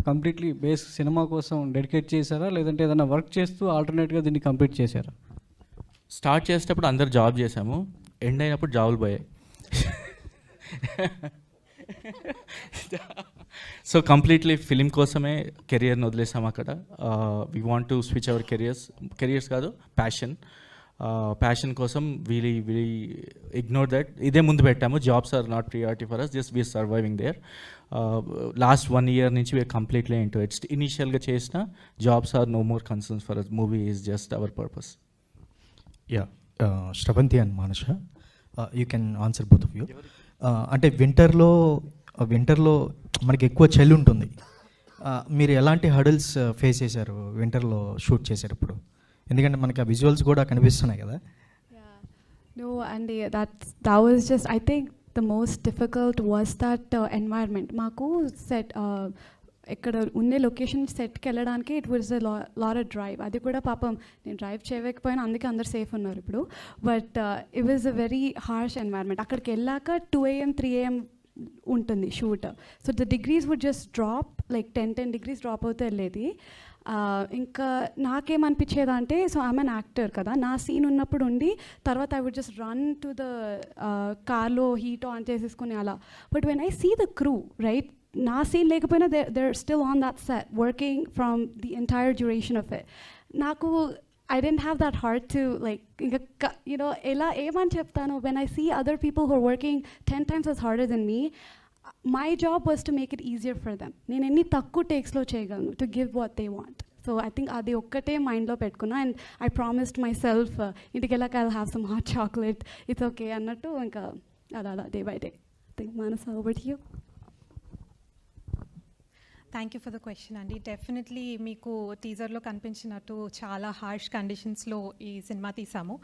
కంప్లీట్లీ బేస్ సినిమా కోసం డెడికేట్ చేశారా, లేదంటే ఏదైనా వర్క్ చేస్తూ ఆల్టర్నేట్గా దీన్ని కంప్లీట్ చేశారా? స్టార్ట్ చేసేటప్పుడు అందరు జాబ్ చేసాము, ఎండ్ అయినప్పుడు జాబులు పోయాయి. సో కంప్లీట్లీ ఫిలిం కోసమే కెరియర్ని వదిలేసాము అక్కడ. We want to switch our careers కాదు, ప్యాషన్ కోసం వీలీ ఇగ్నోర్ దట్. ఇదే ముందు పెట్టాము, jobs are not priority for us, just we're surviving there. Last 1 year నుంచి వీఆర్ కంప్లీట్లీ ఇంటూ ఇట్స్. ఇనీషియల్గా చేసిన jobs are no more concerns for us, movie is just our purpose. Yeah, Sravanthi and Manasa, you can answer both of you. అంటే వింటర్లో మనకి ఎక్కువ చలి ఉంటుంది. మీరు ఎలాంటి హడల్స్ ఫేస్ చేశారు వింటర్లో షూట్ చేసేటప్పుడు? ఎందుకంటే మనకి ఆ విజువల్స్ కూడా కనిపిస్తున్నాయి కదా. No, and that was just, I think the most difficult was that environment. మాకు సెట్ ఇక్కడ ఉండే లొకేషన్ సెట్కి వెళ్ళడానికి it was lot of drive. అది కూడా పాపం నేను డ్రైవ్ చేయకపోయినా అందుకే అందరు సేఫ్ ఉన్నారు ఇప్పుడు. But it was a very harsh environment. అక్కడికి వెళ్ళాక 2 AM 3 AM ఉంటుంది shoot. So the degrees would just drop, like 10 degrees drop అవుతూ వెళ్ళేది. ఇంకా నాకేమనిపించేది అంటే, సో ఐఎమ్ అన్ యాక్టర్ కదా, నా సీన్ ఉన్నప్పుడు ఉండి తర్వాత I would just run to the కార్లో హీట్ ఆన్ చేసేసుకుని అలా. But when I see the crew, right, నా సీన్ లేకపోయినా they're still on that set working from the entire duration of it. నాకు I didn't have that heart to like, you know, ela eman cheptanu, when I see other people who are working 10 times as harder than me, my job was to make it easier for them. నేను ఎన్ని తక్కువ టేక్స్లో చేయగలను to give what they want. So I think అది ఒక్కటే మైండ్లో పెట్టుకున్నా. And I promised myself ఇంటికి వెళ్ళాక I'll have some hot chocolate, it's okay అన్నట్టు ఇంకా అలా day by day. I think Manasa, over to you. Thank you for the question అండి. డెఫినెట్లీ మీకు టీజర్లో కనిపించినట్టు చాలా హార్ష్ కండిషన్స్లో ఈ సినిమా తీసాము.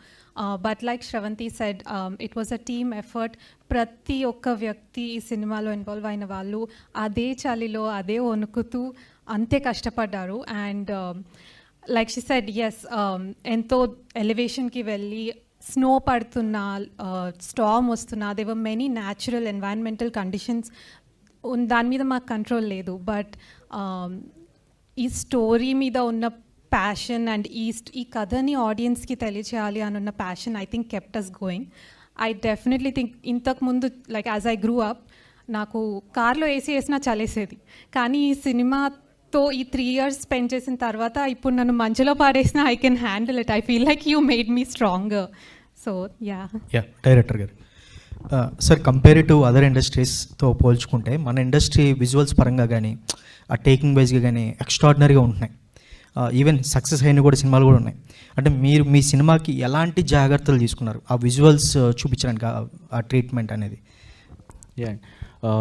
But like Shravanthi said, it was a team effort. ప్రతి ఒక్క వ్యక్తి ఈ సినిమాలో ఇన్వాల్వ్ అయిన వాళ్ళు అదే చలిలో అదే వణుకుతూ అంతే కష్టపడ్డారు. And like she said, yes, ఎంతో ఎలివేషన్కి వెళ్ళి స్నో పడుతున్నా, స్టార్మ్ వస్తున్నా, they were many natural environmental conditions. దాని మీద మాకు కంట్రోల్ లేదు. బట్ ఈ స్టోరీ మీద ఉన్న ప్యాషన్ అండ్ ఈ కథని ఆడియన్స్కి తెలియచేయాలి అని ఉన్న passion I think kept us going. I definitely think ఇంతకుముందు like as I grew up, నాకు కార్లో ఏసీ వేసినా చలేసేది. కానీ ఈ సినిమాతో ఈ 3 years స్పెండ్ చేసిన తర్వాత ఇప్పుడు నన్ను మంచులో పాడేసినా I can handle it. I feel like you made me stronger. So yeah director గారు, సార్, కంపేర్ టు అదర్ ఇండస్ట్రీస్తో పోల్చుకుంటే మన ఇండస్ట్రీ విజువల్స్ పరంగా కానీ ఆ టేకింగ్ వైజ్గా కానీ ఎక్స్ట్రాడినరీగా ఉంటున్నాయి. ఈవెన్ సక్సెస్ అయిన కూడా సినిమాలు కూడా ఉన్నాయి. అంటే మీరు మీ సినిమాకి ఎలాంటి జాగ్రత్తలు తీసుకున్నారు ఆ విజువల్స్ చూపించడానికి, ఆ ట్రీట్మెంట్ అనేది?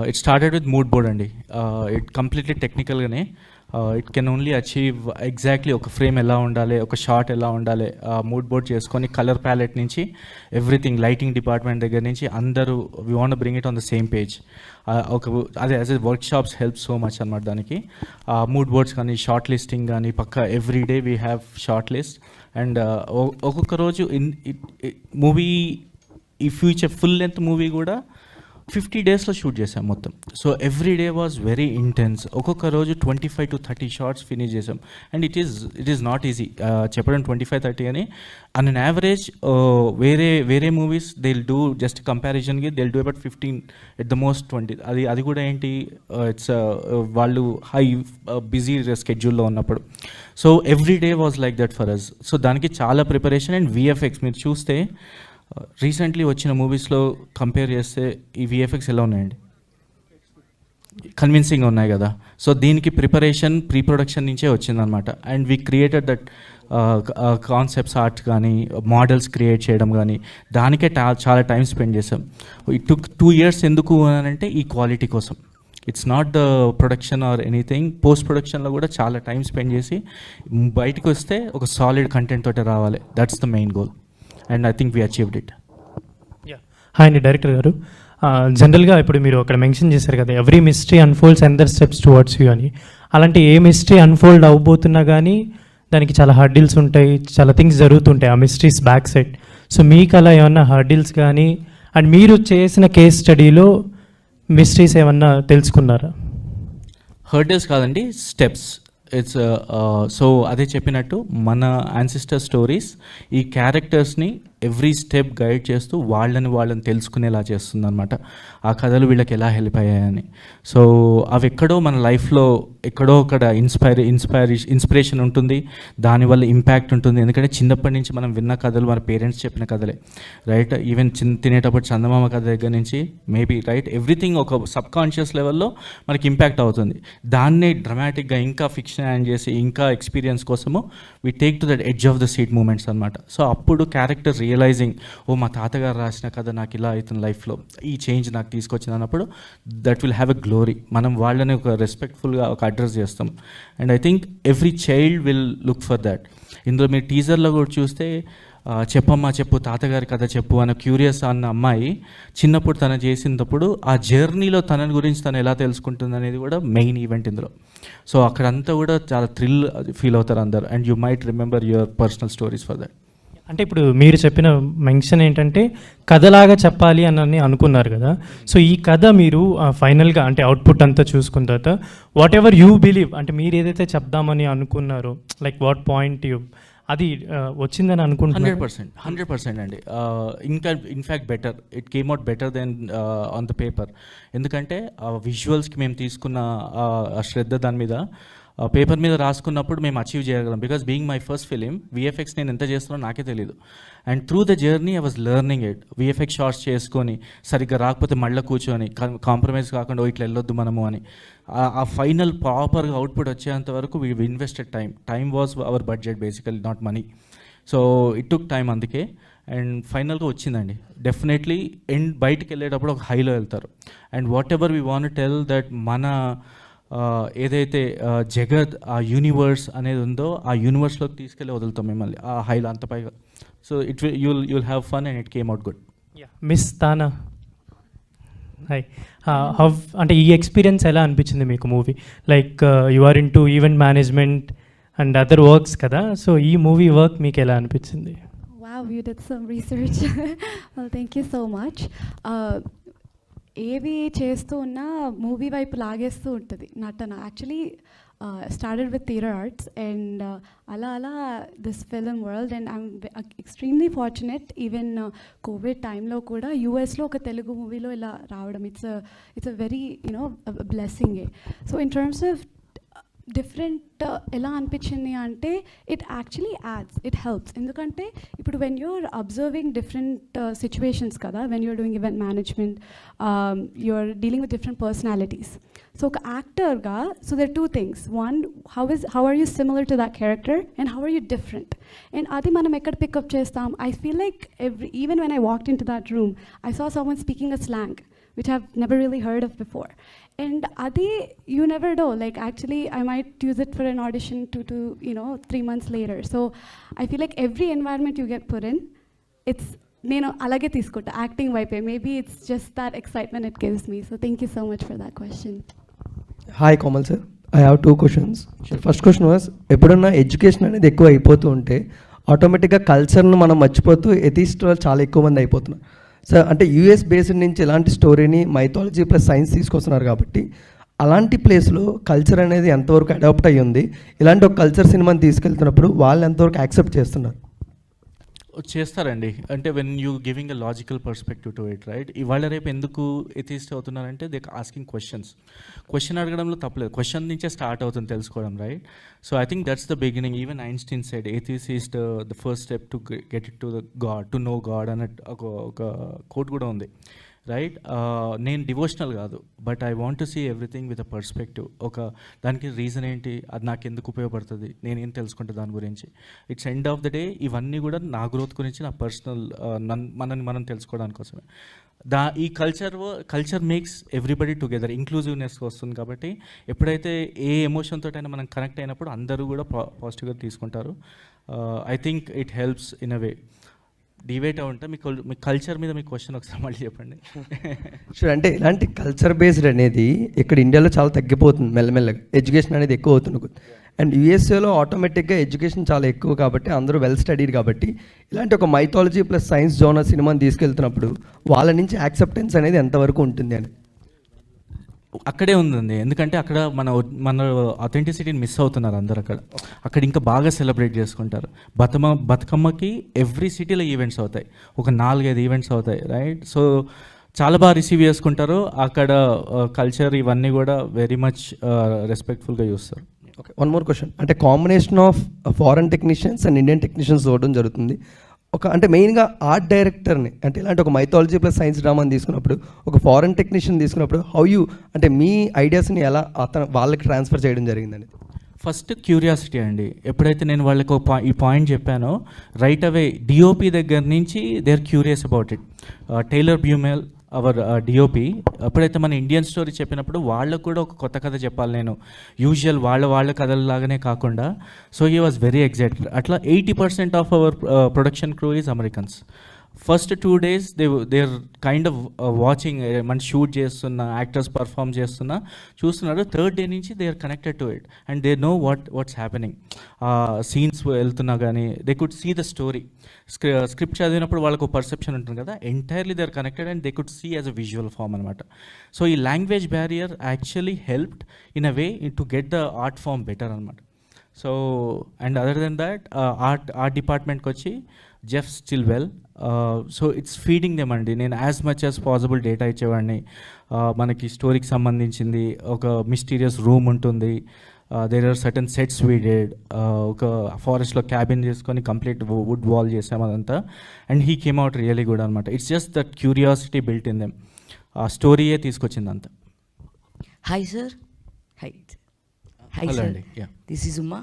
It started with mood board అండి. ఇట్ కంప్లీట్లీ టెక్నికల్గానే it can only achieve exactly ఒక ఫ్రేమ్ ఎలా ఉండాలి, ఒక షాట్ ఎలా ఉండాలి, మూడ్ బోర్డ్ చేసుకొని కలర్ ప్యాలెట్ నుంచి ఎవ్రీథింగ్, లైటింగ్ డిపార్ట్మెంట్ దగ్గర నుంచి అందరూ we want bring it on the same page. ఒక అదే as a workshops help so much అనమాట దానికి. మూడ్ బోర్డ్స్ కానీ, షార్ట్ లిస్టింగ్ కానీ, పక్క every day we have short list. And ఒక్కొక్క రోజు మూవీ ఈ ఫ్యూచర్ ఫుల్ లెంత్ మూవీ కూడా 50 డేస్లో షూట్ చేసాం మొత్తం. So every day was very intense. ఒక్కొక్క రోజు 25 to 30 షార్ట్స్ ఫినిష్ చేసాం. And it is not easy చెప్పడం 25-30 అని. అన్ అన్ యావరేజ్ వేరే movies they will do just కంపారిజన్కి they will do about 15 at the most 20. అది కూడా ఏంటి, ఇట్స్ వాళ్ళు హై బిజీ స్కెడ్యూల్లో ఉన్నప్పుడు. So every day was like that for us. So దానికి చాలా ప్రిపరేషన్. అండ్ విఎఫ్ఎక్స్ మీరు చూస్తే రీసెంట్లీ వచ్చిన మూవీస్లో కంపేర్ చేస్తే ఈ విఎఫ్ఎక్స్ ఎలా ఉన్నాయండి? కన్విన్సింగ్గా ఉన్నాయి కదా. సో దీనికి ప్రిపరేషన్ ప్రీ ప్రొడక్షన్ నుంచే వచ్చిందనమాట. And we created that concepts art కానీ, మోడల్స్ క్రియేట్ చేయడం కానీ, దానికే చాలా టైం స్పెండ్ చేసాం. It took 2 years. ఎందుకు అని అంటే ఈ క్వాలిటీ కోసం. It's not the production or anything. Post ప్రొడక్షన్లో కూడా చాలా టైం స్పెండ్ చేసి బయటకు వస్తే ఒక సాలిడ్ కంటెంట్ తోటి రావాలి. That's the main goal. And I think we achieved it. Hi అండి డైరెక్టర్ గారు. జనరల్గా ఇప్పుడు మీరు అక్కడ మెన్షన్ చేశారు కదా, every mystery unfolds under steps towards you అని. అలాంటి ఏ మిస్టరీ అన్ఫోల్డ్ అవ్వబోతున్నా కానీ దానికి చాలా హర్డిల్స్ ఉంటాయి, చాలా థింగ్స్ జరుగుతుంటాయి ఆ మిస్టరీస్ బ్యాక్ సైడ్. సో మీకు అలా ఏమన్నా హర్డిల్స్ కానీ, అండ్ మీరు చేసిన కేస్ స్టడీలో మిస్టరీస్ ఏమన్నా తెలుసుకున్నారా? హర్డిల్స్ కాదండి, స్టెప్స్. ఇట్స్ సో అదే చెప్పినట్టు మన యాన్సిస్టర్ స్టోరీస్ ఈ క్యారెక్టర్స్ని ఎవ్రీ స్టెప్ గైడ్ చేస్తూ వాళ్ళని తెలుసుకునేలా చేస్తుంది అనమాట. ఆ కథలు వీళ్ళకి ఎలా హెల్ప్ అయ్యాయని. సో అవి ఎక్కడో మన లైఫ్లో ఎక్కడో అక్కడ ఇన్స్పిరేషన్ ఉంటుంది, దానివల్ల ఇంపాక్ట్ ఉంటుంది. ఎందుకంటే చిన్నప్పటి నుంచి మనం విన్న కథలు మన పేరెంట్స్ చెప్పిన కథలే, రైట్? ఈవెన్ తినేటప్పుడు చందమామ కథ దగ్గర నుంచి మేబీ, రైట్, ఎవ్రీథింగ్ ఒక సబ్ కాన్షియస్ లెవెల్లో మనకి ఇంపాక్ట్ అవుతుంది. దాన్నే డ్రమాటిక్గా ఇంకా ఫిక్షన్ యాడ్ చేసి ఇంకా ఎక్స్పీరియన్స్ కోసము we take to that edge of the seat moments అనమాట. సో అప్పుడు క్యారెక్టర్ రియలైజింగ్, ఓ మా తాతగారు రాసిన కథ నాకు ఇలా అవుతుంది లైఫ్లో, ఈ చేంజ్ నాకు తీసుకొచ్చింది అన్నప్పుడు that will have a glory. మనం వాళ్ళని ఒక రెస్పెక్ట్ఫుల్గా ఒక అడ్రస్ చేస్తాం. And I think every child will look for that. ఇందులో మీరు టీజర్లో కూడా చూస్తే చెప్పమ్మా చెప్పు, తాతగారి కథ చెప్పు అన్న క్యూరియస్ అన్న అమ్మాయి చిన్నప్పుడు తను చేసినప్పుడు ఆ జర్నీలో తన గురించి తను ఎలా తెలుసుకుంటుంది అనేది కూడా మెయిన్ ఈవెంట్ ఇందులో. సో అక్కడంతా కూడా చాలా థ్రిల్ ఫీల్ అవుతారు అందరు. And you might remember your personal stories for that. అంటే ఇప్పుడు మీరు చెప్పిన మెన్షన్ ఏంటంటే కథలాగా చెప్పాలి అని అనుకున్నారు కదా. సో ఈ కథ మీరు ఫైనల్గా అంటే అవుట్పుట్ అంతా చూసుకున్న తర్వాత వాట్ ఎవర్ యూ బిలీవ్, అంటే మీరు ఏదైతే చెప్దామని అనుకున్నారో, లైక్ వాట్ పాయింట్ యూ, అది వచ్చిందని అనుకుంటున్నారు? 100% అండి. ఇంకా in fact better, it came out better then on the paper. ఎందుకంటే విజువల్స్కి మేము తీసుకున్న శ్రద్ధ దాని మీద పేపర్ మీద రాసుకున్నప్పుడు మేము అచీవ్ చేయగలం. Because being my first film, VFX నేను ఎంత చేస్తున్నానో నాకే తెలియదు. And through the journey I was learning it. VFX shorts చేసుకొని సరిగ్గా రాకపోతే మళ్ళీ కూర్చొని కాంప్రమైజ్ కాకుండా ఇట్లా వెళ్ళొద్దు మనము అని ఆ ఫైనల్ ప్రాపర్గా అవుట్పుట్ వచ్చేంత వరకు we invested time was our budget basically, not money. So it took time అందుకే. అండ్ ఫైనల్గా వచ్చిందండి. డెఫినెట్లీ బయటికి వెళ్ళేటప్పుడు ఒక హైలో వెళ్తారు. And what ever we want tell that మన ఏదైతే జగత్ ఆ యూనివర్స్ అనేది ఉందో ఆ యూనివర్స్లోకి తీసుకెళ్ళి వదులుతాం మిమ్మల్ని ఆ హైలో అంత పైగా. So it you'll have fun and it came out good. Miss Tana, hi. అంటే ఈ ఎక్స్పీరియన్స్ ఎలా అనిపించింది మీకు movie? Like you are into event management and other works కదా, సో ఈ మూవీ వర్క్ మీకు ఎలా అనిపించింది? Wow, you did some research. Well, thank you so much. ఏవి చేస్తూ ఉన్నా మూవీ వైపు లాగేస్తూ ఉంటుంది నటన. Actually started with theatre arts and అలా this film world. And I'm extremely fortunate. Even COVID టైంలో కూడా యూఎస్లో ఒక తెలుగు మూవీలో ఇలా రావడం, ఇట్స్ అ వెరీ బ్లెస్సింగే. So in terms of different ఎలా అనిపించింది అంటే it actually adds, it helps. ఎందుకంటే ఇప్పుడు when you're observing different situations కదా, when you're doing event management, you're dealing with different personalities. So ఒక యాక్టర్గా, so there two things. One, how are you similar to that character and how are you different. And అది మనం ఎక్కడ pick up చేస్తాం? I feel like even when I walked into that room, I saw someone speaking a slang which I've never really heard of before. And adi, you never know, like actually I might use it for an audition 3 months later. So I feel like every environment you get put in, it's నేను అలాగే తీసుకుంటా acting వైపే. Maybe it's just that excitement it gives me. So thank you so much for that question. Hi Komal sir, I have 2 questions. First question was, ఎప్పుడన్నా education అనేది ఎక్కువ అయిపోతూ ఉంటే ఆటోమేటిక్గా కల్చర్ను మనం మర్చిపోతూ ఎథిస్ట్ వాళ్ళు చాలా ఎక్కువ మంది అయిపోతున్నారు సార్. అంటే యూఎస్ బేస్డ్ నుంచి ఇలాంటి స్టోరీని మైథాలజీ ప్లస్ సైన్స్ తీసుకొస్తున్నారు కాబట్టి అలాంటి ప్లేస్లో కల్చర్ అనేది ఎంతవరకు అడాప్ట్ అయ్యి ఉంది, ఇలాంటి ఒక కల్చర్ సినిమాని తీసుకెళ్తున్నప్పుడు వాళ్ళు ఎంతవరకు యాక్సెప్ట్ చేస్తున్నారు? చేస్తారండి. అంటే when you giving a logical perspective to it, right? ఇవాళ రేపు ఎందుకు ఎథిస్ట్ అవుతున్నారంటే దే ఆస్కింగ్ క్వశ్చన్ అడగడంలో తప్పలేదు, క్వశ్చన్ నుంచే స్టార్ట్ అవుతుంది తెలుసుకోవడం, right? So I think that's the beginning. Even Einstein said atheist is the first step to get it to the god, to no god అనే ఒక కోట్ కూడా ఉంది, రైట్? నేను డివోషనల్ కాదు, but I want to see everything with a perspective. దానికి reason ఏంటి, అది నాకు ఎందుకు ఉపయోగపడుతుంది, నేనేం తెలుసుకుంటే దాని గురించి. It's end of the day ఇవన్నీ కూడా నా గ్రోత్ గురించి, నా పర్సనల్ మనని మనం తెలుసుకోవడానికి కోసమే. ఈ culture makes everybody together, inclusiveness వస్తుంది. కాబట్టి ఎప్పుడైతే ఏ ఎమోషన్ తోటైనా మనం కనెక్ట్ అయినప్పుడు అందరూ కూడా పాజిటివ్గా తీసుకుంటారు. I think it helps in a way. Debate ఉంటే మీ కల్చర్ మీద మీ క్వశ్చన్ ఒకసారి మళ్ళీ చెప్పండి. షూర్. అంటే ఇలాంటి కల్చర్ బేస్డ్ అనేది ఇక్కడ ఇండియాలో చాలా తగ్గిపోతుంది మెల్లమెల్లగా, ఎడ్యుకేషన్ అనేది ఎక్కువ అవుతుంది. అండ్ యూఎస్ఏలో ఆటోమేటిక్గా ఎడ్యుకేషన్ చాలా ఎక్కువ కాబట్టి అందరూ వెల్ స్టడీడ్ కాబట్టి ఇలాంటి ఒక మైథాలజీ ప్లస్ సైన్స్ జోనర్ సినిమాని తీసుకెళ్తున్నప్పుడు వాళ్ళ నుంచి యాక్సెప్టెన్స్ అనేది ఎంతవరకు ఉంటుంది అని అక్కడే ఉందండి. ఎందుకంటే అక్కడ మన అథెంటిసిటీని మిస్ అవుతున్నారు అందరు. అక్కడ ఇంకా బాగా సెలబ్రేట్ చేసుకుంటారు. బతుకమ్మకి ఎవ్రీ సిటీలో ఈవెంట్స్ అవుతాయి, ఒక 4-5 ఈవెంట్స్ అవుతాయి, రైట్? సో చాలా బాగా రిసీవ్ చేసుకుంటారు అక్కడ. కల్చర్ ఇవన్నీ కూడా వెరీ మచ్ రెస్పెక్ట్ఫుల్గా చూస్తారు. Okay, 1 more question. అంటే combination of foreign technicians and Indian technicians చూడడం జరుగుతుంది. అంటే మెయిన్గా ఆర్ట్ డైరెక్టర్ని, అంటే ఇలాంటి ఒక మైథాలజీ ప్లస్ సైన్స్ డ్రామాని తీసుకున్నప్పుడు, ఒక ఫారెన్ టెక్నీషియన్ తీసుకున్నప్పుడు హౌ యూ, అంటే మీ ఐడియాస్ని ఎలా వాళ్ళకి ట్రాన్స్ఫర్ చేయడం జరిగిందని? ఫస్ట్ క్యూరియాసిటీ అండి. ఎప్పుడైతే నేను వాళ్ళకి ఈ పాయింట్ చెప్పానో రైట్ అవే డిఓపి దగ్గర నుంచి they are curious about it. Tyler Beumel our DOP ఎప్పుడైతే మన ఇండియన్ స్టోరీ చెప్పినప్పుడు వాళ్ళకు కూడా ఒక కొత్త కథ చెప్పాలి నేను, యూజువల్ వాళ్ళ కథలలాగానే కాకుండా. So he was very excited. అట్లా 80% of our production crew is Americans. First 2 days they are kind of watching, మన షూట్ చేస్తున్న యాక్టర్స్ పర్ఫామ్ చేస్తున్నా చూస్తున్నారు. 3rd day నుంచి they are connected to it and they know what's happening. Scenes వెళ్తున్నా కానీ they could see the story. Script చదివినప్పుడు వాళ్ళకు perception ఉంటుంది కదా, entirely they are connected and they could see as a visual form అనమాట. So ఈ language barrier actually helped in a way to get the art form better అనమాట. So and other then that art డిపార్ట్మెంట్కి వచ్చి Jeff Stillwell, so it's feeding them అండి. నేను as much as possible data ఇచ్చేవాడిని. మనకి స్టోరీకి సంబంధించింది ఒక మిస్టీరియస్ రూమ్ ఉంటుంది, there are certain sets we did, ఒక ఫారెస్ట్లో క్యాబిన్ చేసుకొని కంప్లీట్ వుడ్ వాల్ చేసాం అదంతా. And he came out really good అనమాట. It's just that curiosity built in them. ఆ స్టోరీయే తీసుకొచ్చింది అంతా. Hi sir. Hi sir, this is Uma.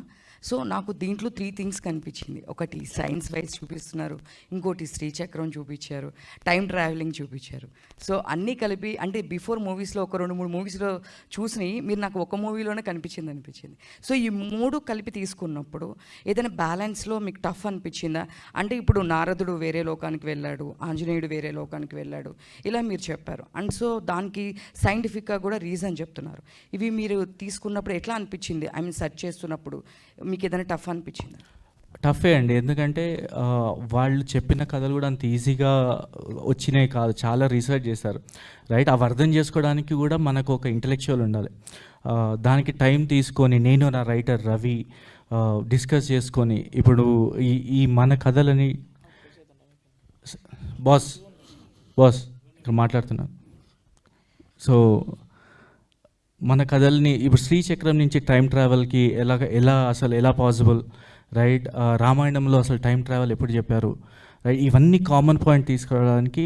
So నాకు దీంట్లో 3 things కనిపించింది. ఒకటి సైన్స్ వైజ్ చూపిస్తున్నారు, ఇంకోటి శ్రీచక్రం చూపించారు, టైం ట్రావెలింగ్ చూపించారు. సో అన్నీ కలిపి అంటే బిఫోర్ మూవీస్లో ఒక 2-3 మూవీస్లో చూసి మీరు నాకు ఒక మూవీలోనే అనిపించింది. సో ఈ 3 కలిపి తీసుకున్నప్పుడు ఏదైనా బ్యాలెన్స్లో మీకు టఫ్ అనిపించిందా? అంటే ఇప్పుడు నారదుడు వేరే లోకానికి వెళ్ళాడు, ఆంజనేయుడు వేరే లోకానికి వెళ్ళాడు, ఇలా మీరు చెప్పారు. అండ్ సో దానికి సైంటిఫిక్గా కూడా రీజన్ చెప్తున్నారు. ఇవి మీరు తీసుకున్నప్పుడు ఎట్లా అనిపించింది? ఐ మీన్ సెర్చ్ చేస్తున్నప్పుడు మీకు ఏదైనా టఫ్ అనిపించింది? టఫే అండి, ఎందుకంటే వాళ్ళు చెప్పిన కథలు కూడా అంత ఈజీగా వచ్చినాయి కాదు, చాలా రీసెర్చ్ చేశారు, రైట్? అవి అర్థం చేసుకోవడానికి కూడా మనకు ఒక ఇంటలెక్చువల్ ఉండాలి. దానికి టైం తీసుకొని నేను నా రైటర్ రవి డిస్కస్ చేసుకొని ఇప్పుడు ఈ మన కథలని బాస్ ఇక్కడ మాట్లాడుతున్నాను. సో మన కథల్ని ఇప్పుడు శ్రీచక్రం నుంచి టైం ట్రావెల్కి ఎలా పాసిబుల్, రైట్? రామాయణంలో అసలు టైం ట్రావెల్ ఎప్పుడు చెప్పారు, రైట్? ఇవన్నీ కామన్ పాయింట్ తీసుకురావడానికి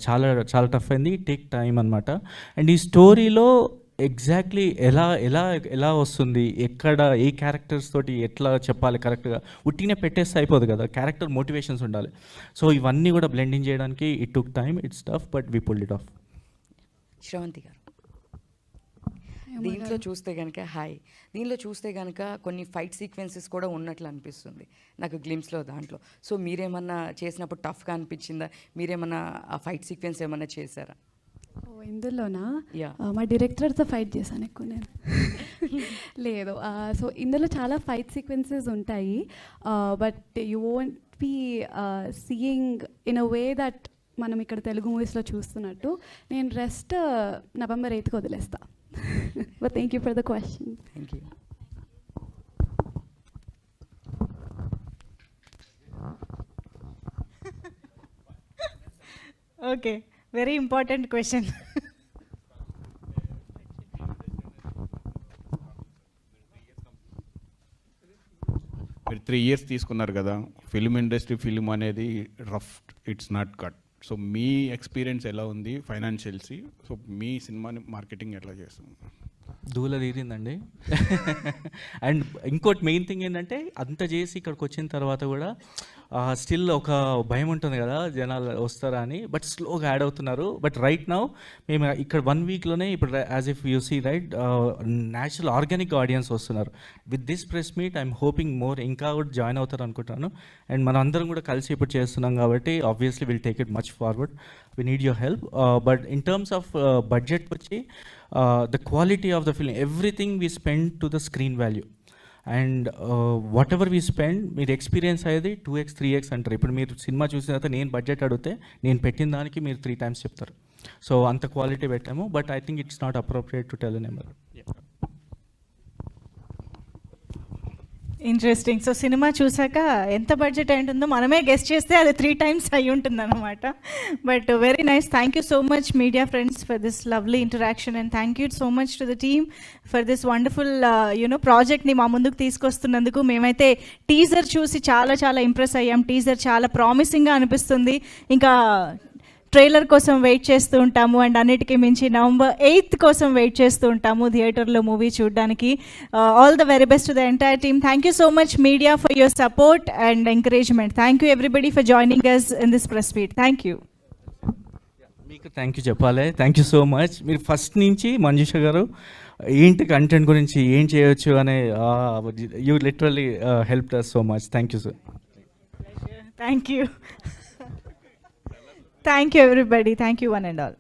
చాలా చాలా టఫ్ అయింది, టేక్ టైం అనమాట. అండ్ ఈ స్టోరీలో ఎగ్జాక్ట్లీ ఎలా వస్తుంది, ఎక్కడ ఏ క్యారెక్టర్స్ తోటి ఎట్లా చెప్పాలి కరెక్ట్గా, ఉట్టినే పెట్టేస్తే అయిపోదు కదా, క్యారెక్టర్ మోటివేషన్స్ ఉండాలి. సో ఇవన్నీ కూడా బ్లెండింగ్ చేయడానికి it took time, it's tough but we pulled it of. Sravanthi గారు. దీంట్లో చూస్తే కనుక దీనిలో చూస్తే కనుక కొన్ని ఫైట్ సీక్వెన్సెస్ కూడా ఉన్నట్లు అనిపిస్తుంది నాకు గ్లిమ్స్లో దాంట్లో. సో మీరేమన్నా చేసినప్పుడు టఫ్గా అనిపించిందా? మీరేమన్నా ఆ ఫైట్ సీక్వెన్స్ ఏమన్నా చేశారా? ఇందులోనా మా డైరెక్టర్తో ఫైట్ చేశాను ఎక్కువ నేను. లేదు, సో ఇందులో చాలా ఫైట్ సీక్వెన్సెస్ ఉంటాయి, but you won't be seeing in a way that మనం ఇక్కడ తెలుగు మూవీస్లో చూస్తున్నట్టు. నేను రెస్ట్ November 8th వదిలేస్తా. But thank you for the question. Thank you. Okay, very important question. మీరు 3 years తీసుకున్నారు కదా, ఫిల్మ్ ఇండస్ట్రీ ఫిల్మ్ అనేది rough, it's not cut. So me experience ఎలా ఉంది ఫైనాన్షియల్స్? సో మీ సినిమాని మార్కెటింగ్ ఎట్లా చేస్తుంది? దూల తీరిందండి. అండ్ ఇంకోటి మెయిన్ థింగ్ ఏంటంటే అంత చేసి ఇక్కడికి వచ్చిన తర్వాత కూడా స్టిల్ ఒక భయం ఉంటుంది కదా జనాలు వస్తారా అని, బట్ స్లోగా యాడ్ అవుతున్నారు. బట్ రైట్ నౌ మేము ఇక్కడ 1 weekలోనే ఇప్పుడు as if you see right natural organic audience వస్తున్నారు. With this press meet I'm hoping more ఇంకా కూడా జాయిన్ అవుతారు అనుకుంటాను. అండ్ మనం అందరం కూడా కలిసి ఇప్పుడు చేస్తున్నాం కాబట్టి obviously will take it much forward. We need your help. But in terms of budget వచ్చి the quality of the film, everything we spend to the screen value, and whatever we spend మీరు experience అయ్యేది 2x 3x అంటారు. ఇప్పుడు మీరు cinema చూసిన తర్వాత నేను budget అడిగితే నేను పెట్టిన దానికి మీరు 3 times చెప్తారు. సో అంత క్వాలిటీ పెట్టాము. But I think it's not appropriate to tell a number. Interesting. So cinema చూసాక ఎంత బడ్జెట్ అయి ఉంటుందో మనమే గెస్ట్ చేస్తే అది 3 times అయి ఉంటుంది అనమాట. But very nice. Thank you so much media friends for this lovely interaction, and thank you so much to the team for this wonderful ప్రాజెక్ట్ని మా ముందుకు తీసుకొస్తున్నందుకు. మేమైతే టీజర్ చూసి చాలా చాలా ఇంప్రెస్ అయ్యాం. టీజర్ చాలా ప్రామిసింగ్గా అనిపిస్తుంది. ఇంకా ట్రైలర్ కోసం వెయిట్ చేస్తూ ఉంటాము, అండ్ అన్నిటికీ మించి November 8th కోసం వెయిట్ చేస్తూ ఉంటాము థియేటర్లో మూవీ చూడడానికి. All the very best to the entire team. Thank you so much media for your support and encouragement. Thank you everybody for joining us in this press meet. Thank you. మీకు thank you చెప్పాలి. Thank you so much. మీరు first నుంచి మంజుష గారు ఏంటి content గురించి ఏం చేయొచ్చు అనే you literally help us so much. Thank you sir. Thank you. Thank you everybody. Thank you one and all.